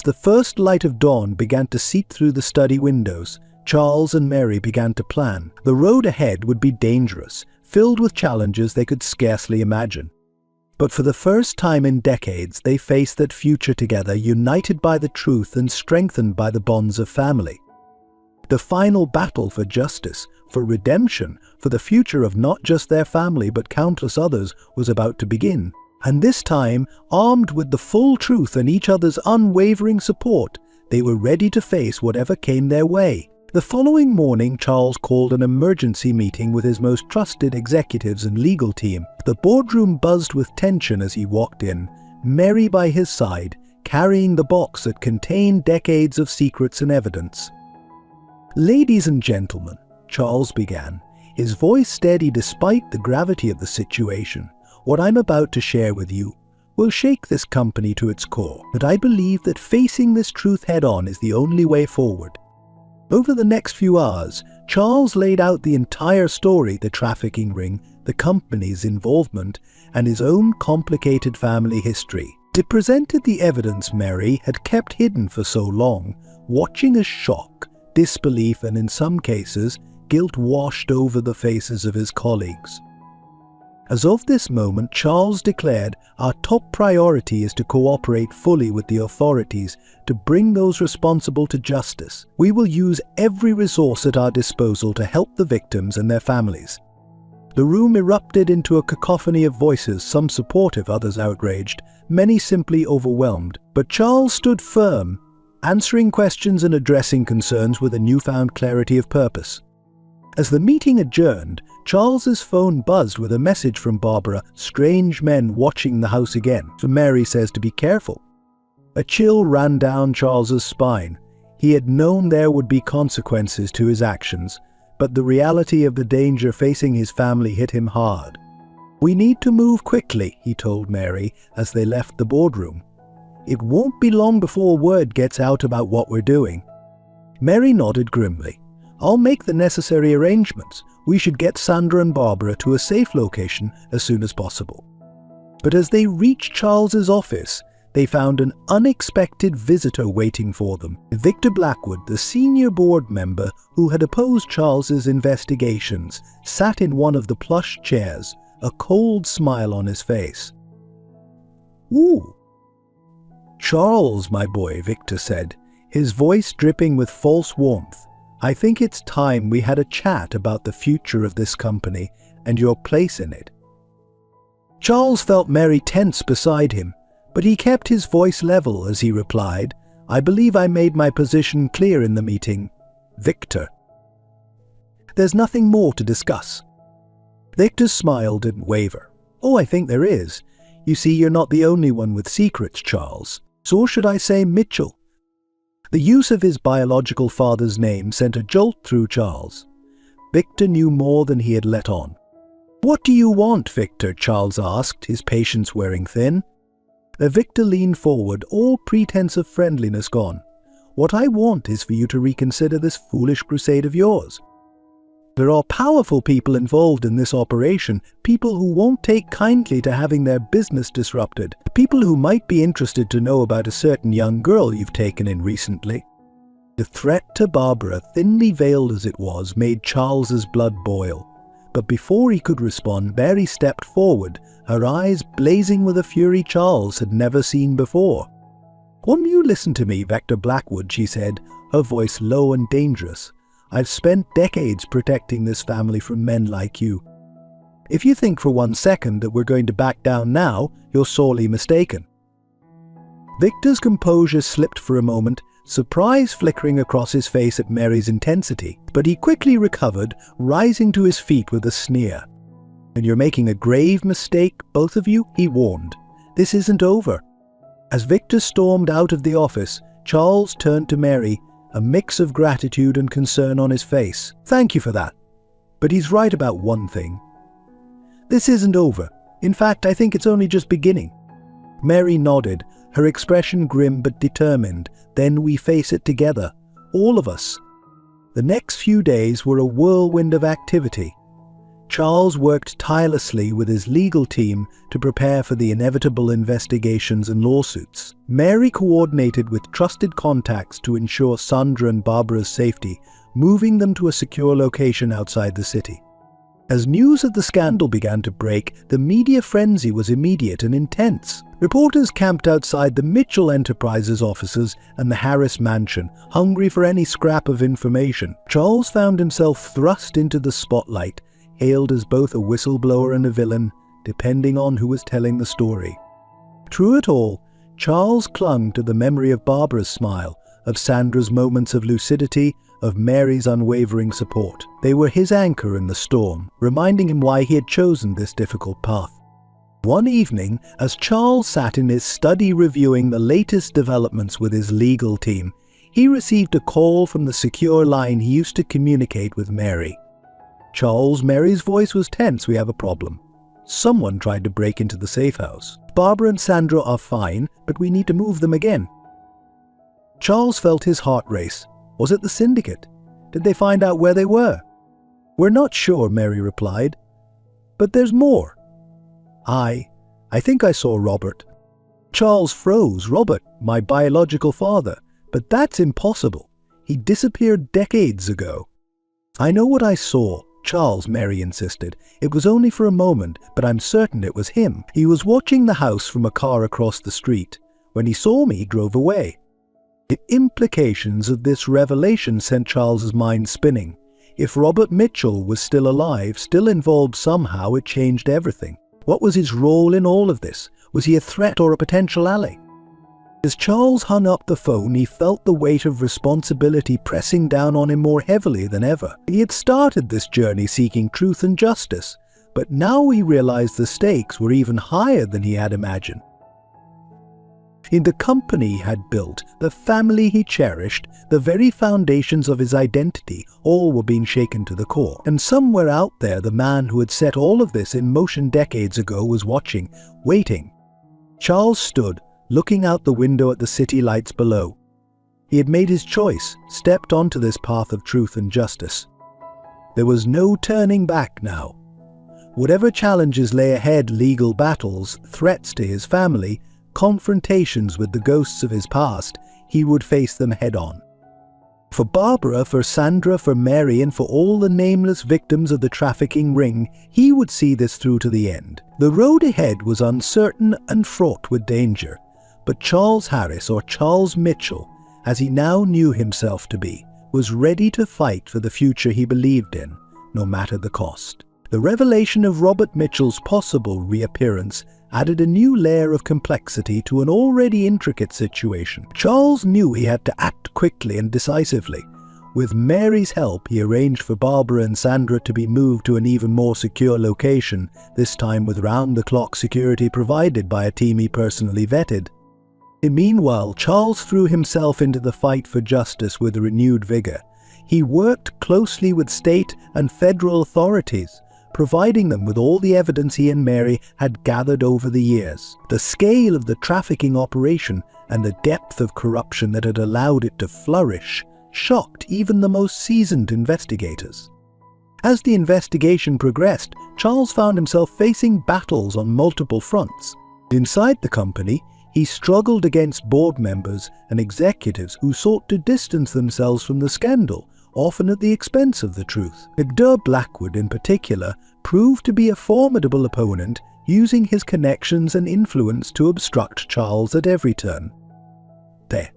Speaker 1: the first light of dawn began to seep through the study windows, Charles and Mary began to plan. The road ahead would be dangerous, filled with challenges they could scarcely imagine. But for the first time in decades, they faced that future together, united by the truth and strengthened by the bonds of family. The final battle for justice, for redemption, for the future of not just their family but countless others was about to begin. And this time, armed with the full truth and each other's unwavering support, they were ready to face whatever came their way. The following morning, Charles called an emergency meeting with his most trusted executives and legal team. The boardroom buzzed with tension as he walked in, Mary by his side, carrying the box that contained decades of secrets and evidence. "Ladies and gentlemen," Charles began, his voice steady despite the gravity of the situation, "what I'm about to share with you will shake this company to its core, but I believe that facing this truth head-on is the only way forward." Over the next few hours, Charles laid out the entire story, the trafficking ring, the company's involvement, and his own complicated family history. It presented the evidence Mary had kept hidden for so long, watching as shock, disbelief, and in some cases, guilt washed over the faces of his colleagues. As of this moment, Charles declared, "Our top priority is to cooperate fully with the authorities to bring those responsible to justice. We will use every resource at our disposal to help the victims and their families." The room erupted into a cacophony of voices, some supportive, others outraged, many simply overwhelmed. But Charles stood firm, answering questions and addressing concerns with a newfound clarity of purpose. As the meeting adjourned, Charles's phone buzzed with a message from Barbara, "Strange men watching the house again." So Mary says to be careful. A chill ran down Charles's spine. He had known there would be consequences to his actions, but the reality of the danger facing his family hit him hard. "We need to move quickly," he told Mary as they left the boardroom. "It won't be long before word gets out about what we're doing." Mary nodded grimly. "I'll make the necessary arrangements. We should get Sandra and Barbara to a safe location as soon as possible." But as they reached Charles's office, they found an unexpected visitor waiting for them. Victor Blackwood, the senior board member who had opposed Charles's investigations, sat in one of the plush chairs, a cold smile on his face. "Ooh." "Charles, my boy," Victor said, his voice dripping with false warmth. "I think it's time we had a chat about the future of this company and your place in it." Charles felt Mary tense beside him, but he kept his voice level as he replied, "I believe I made my position clear in the meeting. Victor." "There's nothing more to discuss." Victor's smile didn't waver. "Oh, I think there is. You see, you're not the only one with secrets, Charles. So should I say Mitchell?" The use of his biological father's name sent a jolt through Charles. Victor knew more than he had let on. "What do you want, Victor?" Charles asked, his patience wearing thin. Victor leaned forward, all pretense of friendliness gone. "What I want is for you to reconsider this foolish crusade of yours. There are powerful people involved in this operation, people who won't take kindly to having their business disrupted, people who might be interested to know about a certain young girl you've taken in recently." The threat to Barbara, thinly veiled as it was, made Charles's blood boil. But before he could respond, Mary stepped forward, her eyes blazing with a fury Charles had never seen before. "Won't you listen to me, Victor Blackwood?" she said, her voice low and dangerous. "I've spent decades protecting this family from men like you. If you think for 1 second that we're going to back down now, you're sorely mistaken." Victor's composure slipped for a moment, surprise flickering across his face at Mary's intensity, but he quickly recovered, rising to his feet with a sneer. "And you're making a grave mistake, both of you," he warned. "This isn't over." As Victor stormed out of the office, Charles turned to Mary, a mix of gratitude and concern on his face. "Thank you for that. But he's right about one thing. This isn't over. In fact, I think it's only just beginning." Mary nodded, her expression grim but determined. "Then we face it together, all of us." The next few days were a whirlwind of activity. Charles worked tirelessly with his legal team to prepare for the inevitable investigations and lawsuits. Mary coordinated with trusted contacts to ensure Sandra and Barbara's safety, moving them to a secure location outside the city. As news of the scandal began to break, the media frenzy was immediate and intense. Reporters camped outside the Mitchell Enterprises offices and the Harris mansion, hungry for any scrap of information. Charles found himself thrust into the spotlight, hailed as both a whistleblower and a villain, depending on who was telling the story. Through it all, Charles clung to the memory of Barbara's smile, of Sandra's moments of lucidity, of Mary's unwavering support. They were his anchor in the storm, reminding him why he had chosen this difficult path. One evening, as Charles sat in his study reviewing the latest developments with his legal team, he received a call from the secure line he used to communicate with Mary. "Charles," Mary's voice was tense. "We have a problem. Someone tried to break into the safe house. Barbara and Sandra are fine, but we need to move them again." Charles felt his heart race. Was it the syndicate? Did they find out where they were? "We're not sure," Mary replied. "But there's more." I think I saw Robert." Charles froze. "Robert, my biological father. But that's impossible. He disappeared decades ago." "I know what I saw, Charles," Mary insisted. "It was only for a moment, but I'm certain it was him. He was watching the house from a car across the street. When he saw me, he drove away." The implications of this revelation sent Charles's mind spinning. If Robert Mitchell was still alive, still involved somehow, it changed everything. What was his role in all of this? Was he a threat or a potential ally? As Charles hung up the phone, he felt the weight of responsibility pressing down on him more heavily than ever. He had started this journey seeking truth and justice, but now he realized the stakes were even higher than he had imagined. In the company he had built, the family he cherished, the very foundations of his identity, all were being shaken to the core. And somewhere out there, the man who had set all of this in motion decades ago was watching, waiting. Charles stood, looking out the window at the city lights below. He had made his choice, stepped onto this path of truth and justice. There was no turning back now. Whatever challenges lay ahead, legal battles, threats to his family, confrontations with the ghosts of his past, he would face them head-on. For Barbara, for Sandra, for Mary, and for all the nameless victims of the trafficking ring, he would see this through to the end. The road ahead was uncertain and fraught with danger, but Charles Harris, or Charles Mitchell, as he now knew himself to be, was ready to fight for the future he believed in, no matter the cost. The revelation of Robert Mitchell's possible reappearance added a new layer of complexity to an already intricate situation. Charles knew he had to act quickly and decisively. With Mary's help, he arranged for Barbara and Sandra to be moved to an even more secure location, this time with round-the-clock security provided by a team he personally vetted. Meanwhile, Charles threw himself into the fight for justice with renewed vigor. He worked closely with state and federal authorities, providing them with all the evidence he and Mary had gathered over the years. The scale of the trafficking operation and the depth of corruption that had allowed it to flourish shocked even the most seasoned investigators. As the investigation progressed, Charles found himself facing battles on multiple fronts. Inside the company, he struggled against board members and executives who sought to distance themselves from the scandal, often at the expense of the truth. McDurr Blackwood, in particular, proved to be a formidable opponent, using his connections and influence to obstruct Charles at every turn. There.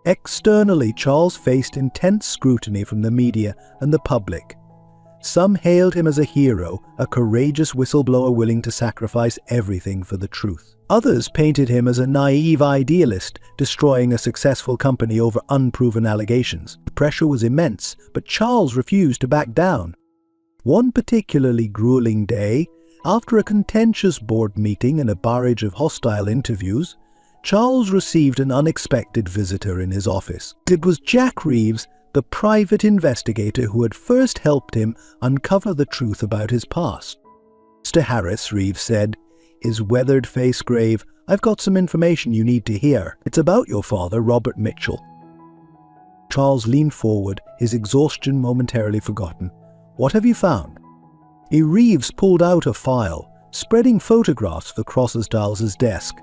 Speaker 1: Externally, Charles faced intense scrutiny from the media and the public. Some hailed him as a hero, a courageous whistleblower willing to sacrifice everything for the truth. Others painted him as a naive idealist, destroying a successful company over unproven allegations. The pressure was immense, but Charles refused to back down. One particularly grueling day, after a contentious board meeting and a barrage of hostile interviews, Charles received an unexpected visitor in his office. It was Jack Reeves, the private investigator who had first helped him uncover the truth about his past. "Mr. Harris," Reeves said, his weathered face grave, "I've got some information you need to hear. It's about your father, Robert Mitchell." Charles leaned forward, his exhaustion momentarily forgotten. "What have you found?" Reeves pulled out a file, spreading photographs across Dales's desk.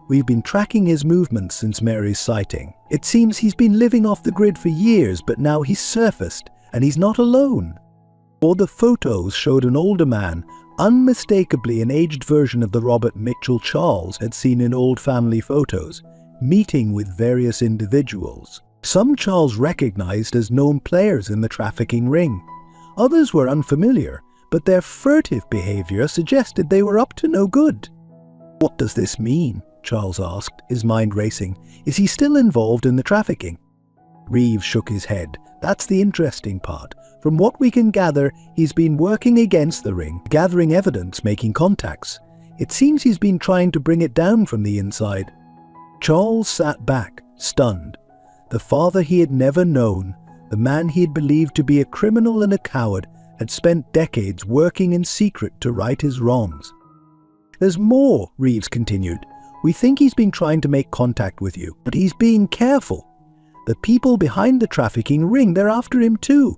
Speaker 1: "We've been tracking his movements since Mary's sighting. It seems he's been living off the grid for years, but now he's surfaced, and he's not alone." Or the photos showed an older man, unmistakably an aged version of the Robert Mitchell Charles had seen in old family photos, meeting with various individuals. Some Charles recognized as known players in the trafficking ring. Others were unfamiliar, but their furtive behavior suggested they were up to no good. "What does this mean?" Charles asked, his mind racing. "Is he still involved in the trafficking?" Reeves shook his head. "That's the interesting part. From what we can gather, he's been working against the ring, gathering evidence, making contacts. It seems he's been trying to bring it down from the inside." Charles sat back, stunned. The father he had never known, the man he had believed to be a criminal and a coward, had spent decades working in secret to right his wrongs. "There's more," Reeves continued. "We think he's been trying to make contact with you, but he's being careful. The people behind the trafficking ring, they're after him too."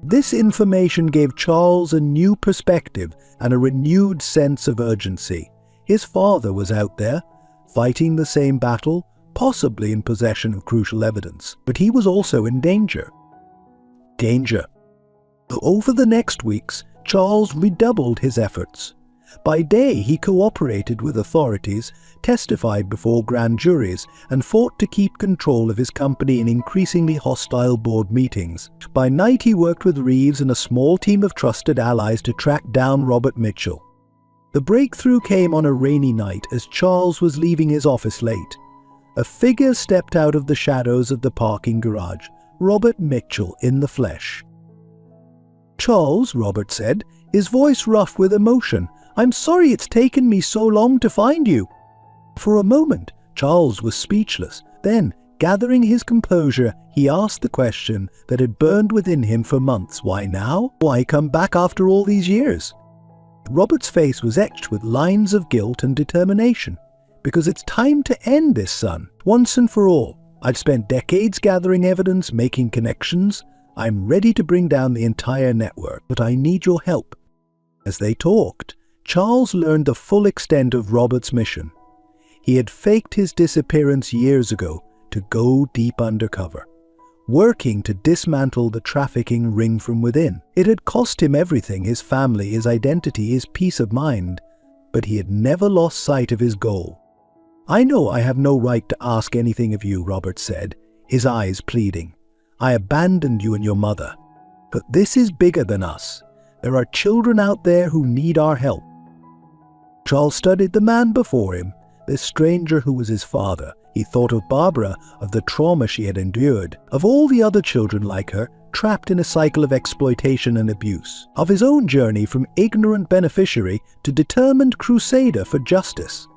Speaker 1: This information gave Charles a new perspective and a renewed sense of urgency. His father was out there, fighting the same battle, possibly in possession of crucial evidence, but he was also in danger. Over the next weeks, Charles redoubled his efforts. By day, he cooperated with authorities, testified before grand juries, and fought to keep control of his company in increasingly hostile board meetings. By night, he worked with Reeves and a small team of trusted allies to track down Robert Mitchell. The breakthrough came on a rainy night as Charles was leaving his office late. A figure stepped out of the shadows of the parking garage, Robert Mitchell in the flesh. "Charles," Robert said, his voice rough with emotion, "I'm sorry it's taken me so long to find you." For a moment, Charles was speechless. Then, gathering his composure, he asked the question that had burned within him for months. "Why now? Why come back after all these years?" Robert's face was etched with lines of guilt and determination. "Because it's time to end this, son, once and for all. I've spent decades gathering evidence, making connections. I'm ready to bring down the entire network, but I need your help." As they talked, Charles learned the full extent of Robert's mission. He had faked his disappearance years ago to go deep undercover, working to dismantle the trafficking ring from within. It had cost him everything: his family, his identity, his peace of mind, but he had never lost sight of his goal. "I know I have no right to ask anything of you," Robert said, his eyes pleading. "I abandoned you and your mother. But this is bigger than us. There are children out there who need our help." Charles studied the man before him, this stranger who was his father. He thought of Barbara, of the trauma she had endured, of all the other children like her, trapped in a cycle of exploitation and abuse, of his own journey from ignorant beneficiary to determined crusader for justice.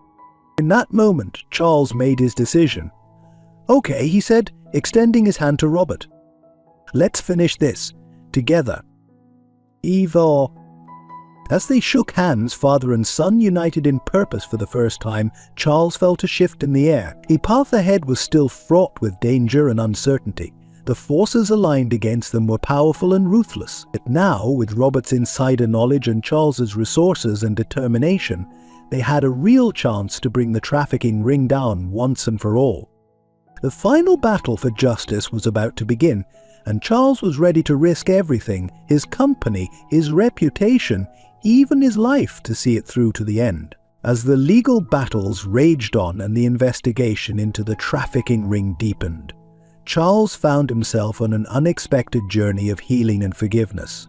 Speaker 1: In that moment, Charles made his decision. "Okay," he said, extending his hand to Robert. Let's finish this together. Eva. As they shook hands, father and son united in purpose for the first time, Charles felt a shift in the air. A path ahead was still fraught with danger and uncertainty. The forces aligned against them were powerful and ruthless. But now, with Robert's insider knowledge and Charles's resources and determination, they had a real chance to bring the trafficking ring down once and for all. The final battle for justice was about to begin, and Charles was ready to risk everything, his company, his reputation, even his life, to see it through to the end. As the legal battles raged on and the investigation into the trafficking ring deepened, Charles found himself on an unexpected journey of healing and forgiveness.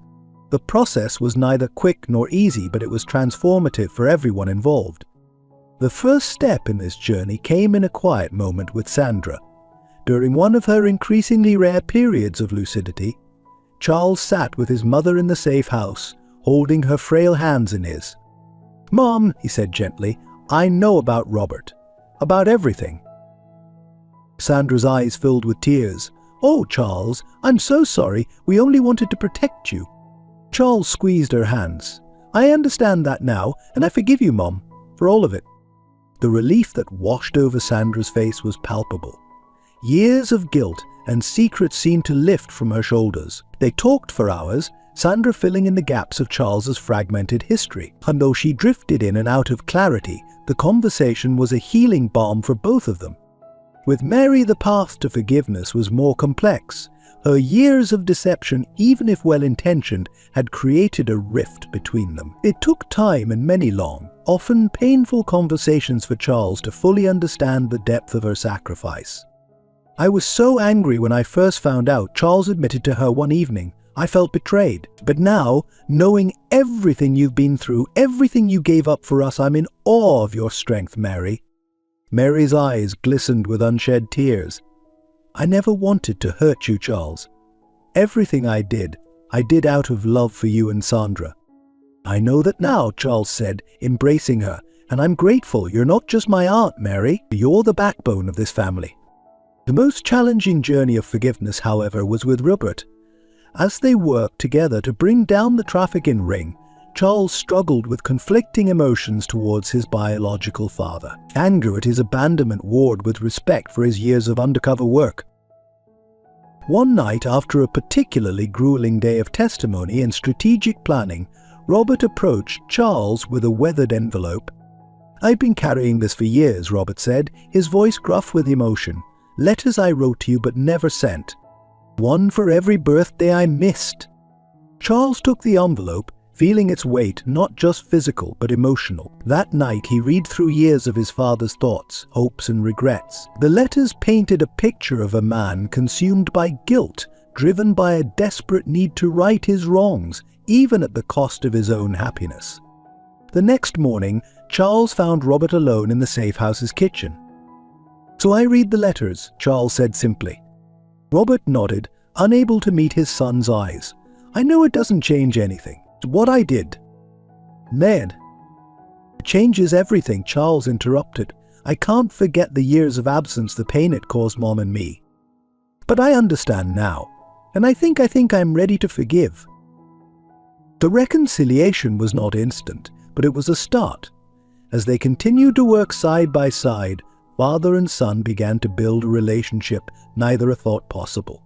Speaker 1: The process was neither quick nor easy, but it was transformative for everyone involved. The first step in this journey came in a quiet moment with Sandra. During one of her increasingly rare periods of lucidity, Charles sat with his mother in the safe house, holding her frail hands in his. "Mom," he said gently, "I know about Robert. About everything." Sandra's eyes filled with tears. "Oh, Charles, I'm so sorry. We only wanted to protect you." Charles squeezed her hands. "I understand that now, and I forgive you, Mom, for all of it." The relief that washed over Sandra's face was palpable. Years of guilt and secrets seemed to lift from her shoulders. They talked for hours, Sandra filling in the gaps of Charles's fragmented history. And though she drifted in and out of clarity, the conversation was a healing balm for both of them. With Mary, the path to forgiveness was more complex. Her years of deception, even if well-intentioned, had created a rift between them. It took time and many long, often painful conversations for Charles to fully understand the depth of her sacrifice. "I was so angry when I first found out," Charles admitted to her one evening. "I felt betrayed. But now, knowing everything you've been through, everything you gave up for us, I'm in awe of your strength, Mary." Mary's eyes glistened with unshed tears. "I never wanted to hurt you, Charles. Everything I did out of love for you and Sandra." "I know that now," Charles said, embracing her, "and I'm grateful. You're not just my aunt, Mary. You're the backbone of this family." The most challenging journey of forgiveness, however, was with Robert. As they worked together to bring down the trafficking ring, Charles struggled with conflicting emotions towards his biological father. Anger at his abandonment warred with respect for his years of undercover work. One night, after a particularly grueling day of testimony and strategic planning, Robert approached Charles with a weathered envelope. "I've been carrying this for years," Robert said, his voice gruff with emotion. "Letters I wrote to you but never sent. One for every birthday I missed." Charles took the envelope, feeling its weight, not just physical but emotional. That night he read through years of his father's thoughts, hopes and regrets. The letters painted a picture of a man consumed by guilt, driven by a desperate need to right his wrongs, even at the cost of his own happiness. The next morning, Charles found Robert alone in the safe house's kitchen. "So I read the letters," Charles said simply. Robert nodded, unable to meet his son's eyes. "I know it doesn't change anything. It's what I did." "Ned." "It changes everything," Charles interrupted. "I can't forget the years of absence, the pain it caused Mom and me. But I understand now, and I think I'm ready to forgive." The reconciliation was not instant, but it was a start. As they continued to work side by side, father and son began to build a relationship neither thought possible.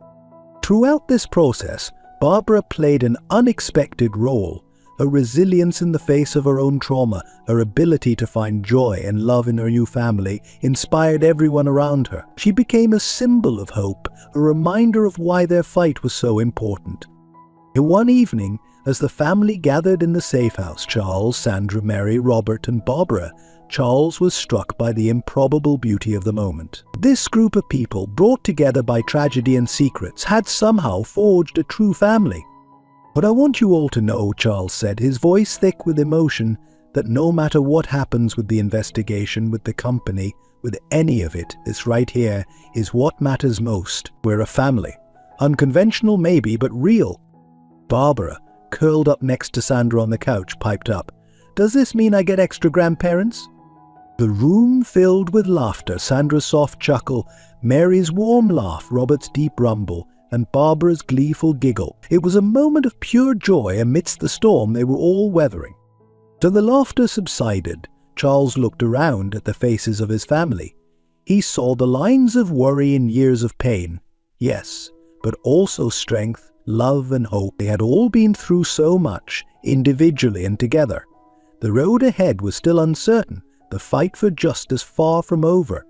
Speaker 1: Throughout this process, Barbara played an unexpected role. Her resilience in the face of her own trauma, her ability to find joy and love in her new family, inspired everyone around her. She became a symbol of hope, a reminder of why their fight was so important. And one evening, as the family gathered in the safe house, Charles, Sandra, Mary, Robert and Barbara, Charles was struck by the improbable beauty of the moment. This group of people, brought together by tragedy and secrets, had somehow forged a true family. "But I want you all to know," Charles said, his voice thick with emotion, "that no matter what happens with the investigation, with the company, with any of it, this right here is what matters most. We're a family. Unconventional maybe, but real." Barbara, curled up next to Sandra on the couch, piped up, "Does this mean I get extra grandparents?" The room filled with laughter, Sandra's soft chuckle, Mary's warm laugh, Robert's deep rumble, and Barbara's gleeful giggle. It was a moment of pure joy amidst the storm they were all weathering. Till the laughter subsided, Charles looked around at the faces of his family. He saw the lines of worry and years of pain. Yes, but also strength, love and hope. They had all been through so much, individually and together. The road ahead was still uncertain, the fight for justice far from over.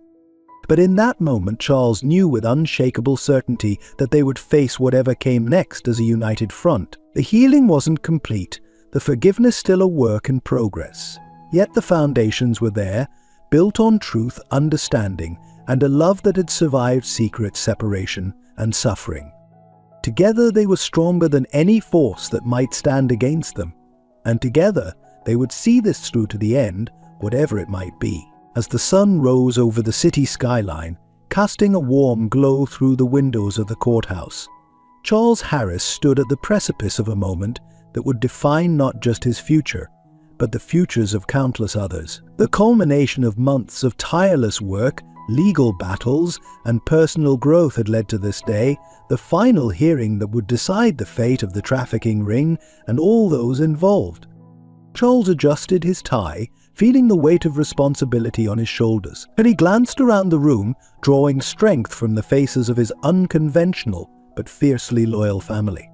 Speaker 1: But in that moment, Charles knew with unshakable certainty that they would face whatever came next as a united front. The healing wasn't complete, the forgiveness still a work in progress. Yet the foundations were there, built on truth, understanding, and a love that had survived secret separation and suffering. Together they were stronger than any force that might stand against them, and together they would see this through to the end, whatever it might be. As the sun rose over the city skyline, casting a warm glow through the windows of the courthouse, Charles Harris stood at the precipice of a moment that would define not just his future, but the futures of countless others. The culmination of months of tireless work, legal battles, and personal growth had led to this day, the final hearing that would decide the fate of the trafficking ring and all those involved. Charles adjusted his tie, feeling the weight of responsibility on his shoulders, and he glanced around the room, drawing strength from the faces of his unconventional but fiercely loyal family.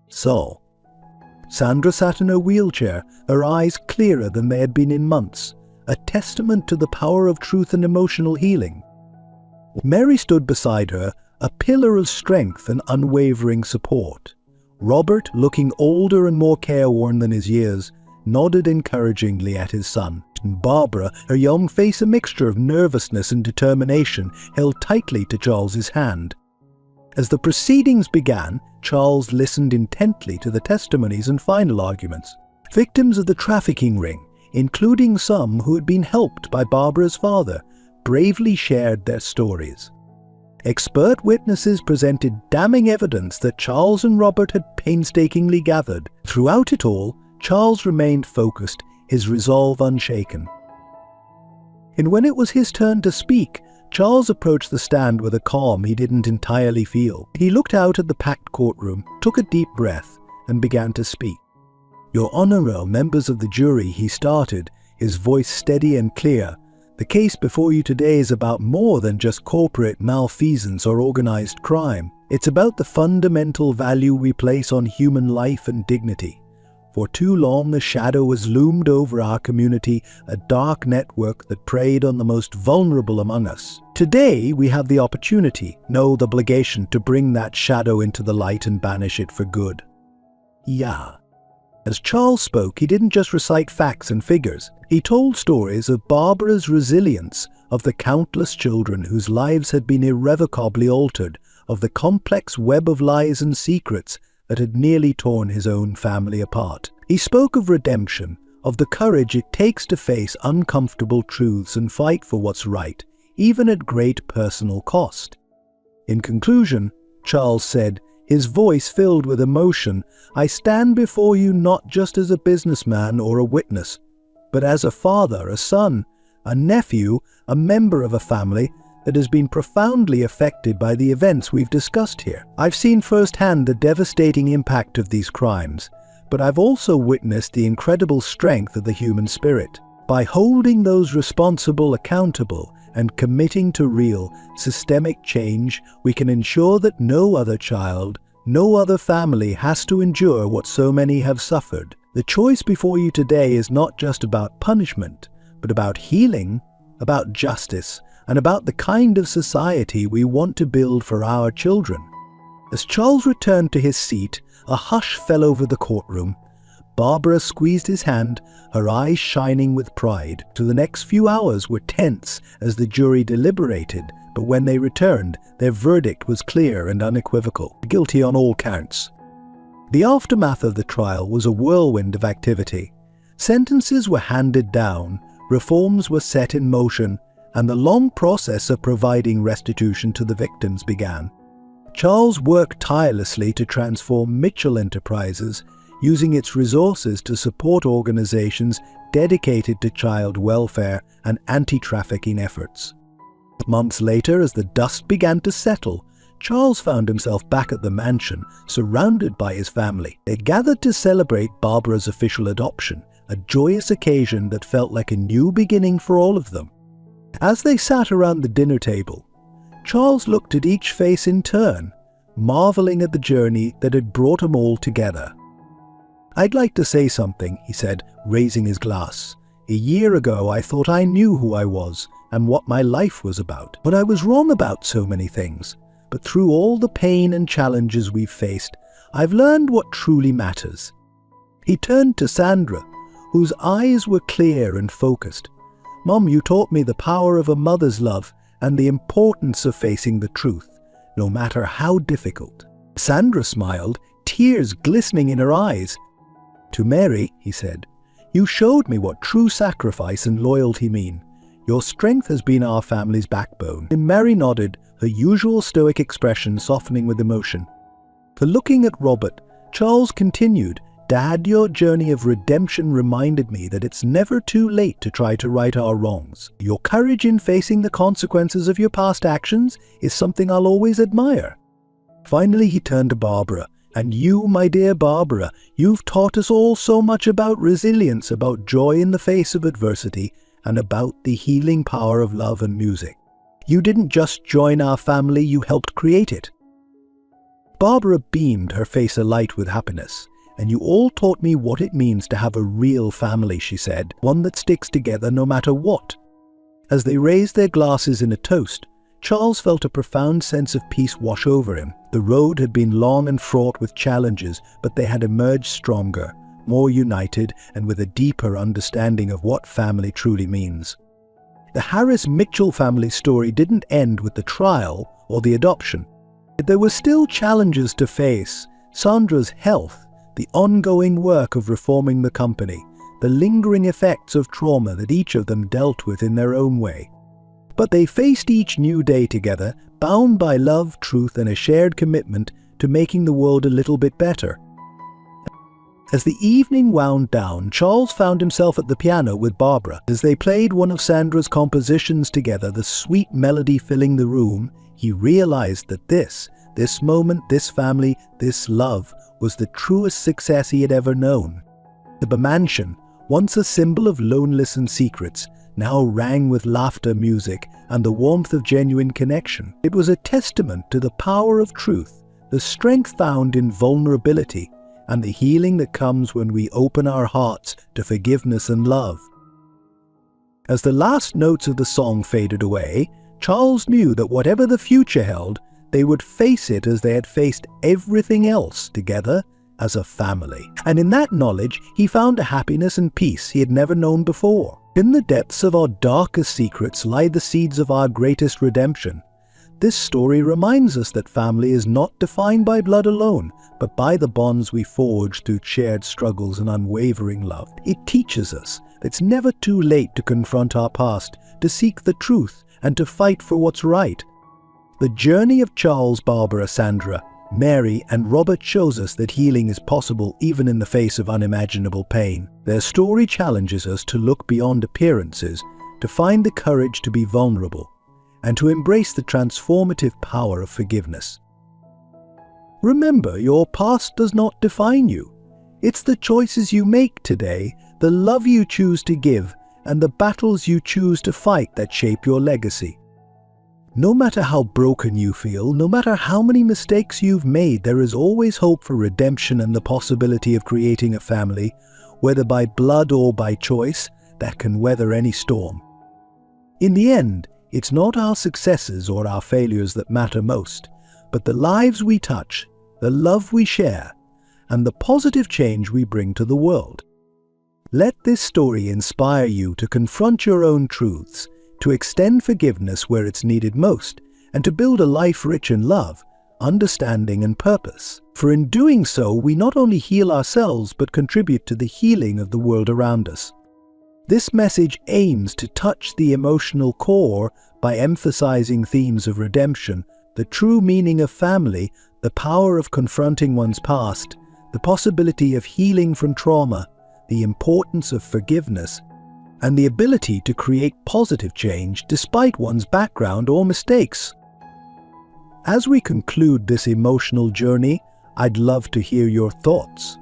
Speaker 1: So, Sandra sat in her wheelchair, her eyes clearer than they had been in months, a testament to the power of truth and emotional healing. Mary stood beside her, a pillar of strength and unwavering support. Robert, looking older and more careworn than his years, nodded encouragingly at his son. And Barbara, her young face a mixture of nervousness and determination, held tightly to Charles's hand. As the proceedings began, Charles listened intently to the testimonies and final arguments. Victims of the trafficking ring, including some who had been helped by Barbara's father, bravely shared their stories. Expert witnesses presented damning evidence that Charles and Robert had painstakingly gathered. Throughout it all, Charles remained focused, his resolve unshaken. And when it was his turn to speak, Charles approached the stand with a calm he didn't entirely feel. He looked out at the packed courtroom, took a deep breath, and began to speak. "Your Honour, members of the jury," he started, his voice steady and clear. "The case before you today is about more than just corporate malfeasance or organized crime. It's about the fundamental value we place on human life and dignity. For too long the shadow has loomed over our community, a dark network that preyed on the most vulnerable among us. Today we have the opportunity, no, the obligation, to bring that shadow into the light and banish it for good." Yeah. As Charles spoke, he didn't just recite facts and figures. He told stories of Barbara's resilience, of the countless children whose lives had been irrevocably altered, of the complex web of lies and secrets that had nearly torn his own family apart. He spoke of redemption, of the courage it takes to face uncomfortable truths and fight for what's right, even at great personal cost. In conclusion, Charles said, his voice filled with emotion, "I stand before you not just as a businessman or a witness, but as a father, a son, a nephew, a member of a family that has been profoundly affected by the events we've discussed here. I've seen firsthand the devastating impact of these crimes, but I've also witnessed the incredible strength of the human spirit. By holding those responsible accountable and committing to real, systemic change, we can ensure that no other child, no other family has to endure what so many have suffered. The choice before you today is not just about punishment, but about healing, about justice, and about the kind of society we want to build for our children." As Charles returned to his seat, a hush fell over the courtroom. Barbara squeezed his hand, her eyes shining with pride. The next few hours were tense as the jury deliberated, but when they returned, their verdict was clear and unequivocal: guilty on all counts. The aftermath of the trial was a whirlwind of activity. Sentences were handed down, reforms were set in motion, and the long process of providing restitution to the victims began. Charles worked tirelessly to transform Mitchell Enterprises, using its resources to support organizations dedicated to child welfare and anti-trafficking efforts. Months later, as the dust began to settle, Charles found himself back at the mansion, surrounded by his family. They gathered to celebrate Barbara's official adoption, a joyous occasion that felt like a new beginning for all of them. As they sat around the dinner table, Charles looked at each face in turn, marveling at the journey that had brought them all together. "I'd like to say something," he said, raising his glass. "A year ago I thought I knew who I was and what my life was about. But I was wrong about so many things. But through all the pain and challenges we've faced, I've learned what truly matters." He turned to Sandra, whose eyes were clear and focused. "Mom, you taught me the power of a mother's love and the importance of facing the truth, no matter how difficult." Sandra smiled, tears glistening in her eyes. "To Mary," he said, "you showed me what true sacrifice and loyalty mean. Your strength has been our family's backbone." And Mary nodded, her usual stoic expression softening with emotion. For looking at Robert, Charles continued, "Dad, your journey of redemption reminded me that it's never too late to try to right our wrongs. Your courage in facing the consequences of your past actions is something I'll always admire." Finally, he turned to Barbara. "And you, my dear Barbara, you've taught us all so much about resilience, about joy in the face of adversity, and about the healing power of love and music. You didn't just join our family, you helped create it." Barbara beamed, her face alight with happiness. "And you all taught me what it means to have a real family," she said, "one that sticks together no matter what." As they raised their glasses in a toast, Charles felt a profound sense of peace wash over him. The road had been long and fraught with challenges, but they had emerged stronger, more united, and with a deeper understanding of what family truly means. The Harris-Mitchell family story didn't end with the trial or the adoption. There were still challenges to face: Sandra's health, the ongoing work of reforming the company, the lingering effects of trauma that each of them dealt with in their own way. But they faced each new day together, bound by love, truth, and a shared commitment to making the world a little bit better. As the evening wound down, Charles found himself at the piano with Barbara. As they played one of Sandra's compositions together, the sweet melody filling the room, he realized that this moment, this family, this love, was the truest success he had ever known. The mansion, once a symbol of loneliness and secrets, now rang with laughter, music, and the warmth of genuine connection. It was a testament to the power of truth, the strength found in vulnerability, and the healing that comes when we open our hearts to forgiveness and love. As the last notes of the song faded away, Charles knew that whatever the future held, they would face it as they had faced everything else together as a family. And in that knowledge, he found a happiness and peace he had never known before. In the depths of our darkest secrets lie the seeds of our greatest redemption. This story reminds us that family is not defined by blood alone, but by the bonds we forge through shared struggles and unwavering love. It teaches us that it's never too late to confront our past, to seek the truth, and to fight for what's right. The journey of Charles, Barbara, Sandra, Mary, and Robert shows us that healing is possible even in the face of unimaginable pain. Their story challenges us to look beyond appearances, to find the courage to be vulnerable, and to embrace the transformative power of forgiveness. Remember, your past does not define you. It's the choices you make today, the love you choose to give, and the battles you choose to fight that shape your legacy. No matter how broken you feel, no matter how many mistakes you've made, there is always hope for redemption and the possibility of creating a family, whether by blood or by choice, that can weather any storm. In the end, it's not our successes or our failures that matter most, but the lives we touch, the love we share, and the positive change we bring to the world. Let this story inspire you to confront your own truths, to extend forgiveness where it's needed most, and to build a life rich in love, understanding, and purpose. For in doing so, we not only heal ourselves, but contribute to the healing of the world around us. This message aims to touch the emotional core by emphasizing themes of redemption, the true meaning of family, the power of confronting one's past, the possibility of healing from trauma, the importance of forgiveness, and the ability to create positive change despite one's background or mistakes. As we conclude this emotional journey, I'd love to hear your thoughts.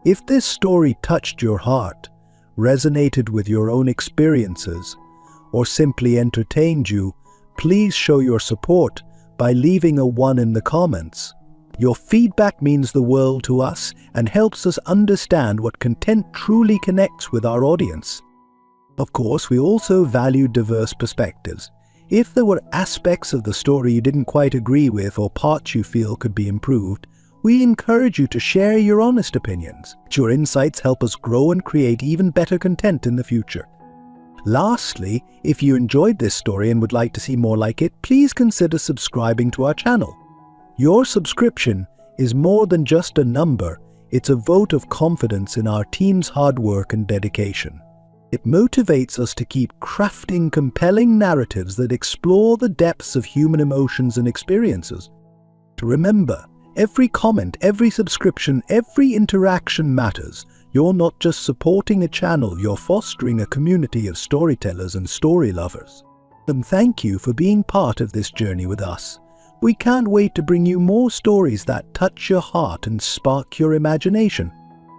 Speaker 1: If this story touched your heart, resonated with your own experiences, or simply entertained you, please show your support by leaving a 1 in the comments. Your feedback means the world to us and helps us understand what content truly connects with our audience. Of course, we also value diverse perspectives. If there were aspects of the story you didn't quite agree with or parts you feel could be improved, we encourage you to share your honest opinions. Your insights help us grow and create even better content in the future. Lastly, if you enjoyed this story and would like to see more like it, please consider subscribing to our channel. Your subscription is more than just a number, it's a vote of confidence in our team's hard work and dedication. It motivates us to keep crafting compelling narratives that explore the depths of human emotions and experiences. To remember, every comment, every subscription, every interaction matters. You're not just supporting a channel, you're fostering a community of storytellers and story lovers. And thank you for being part of this journey with us. We can't wait to bring you more stories that touch your heart and spark your imagination.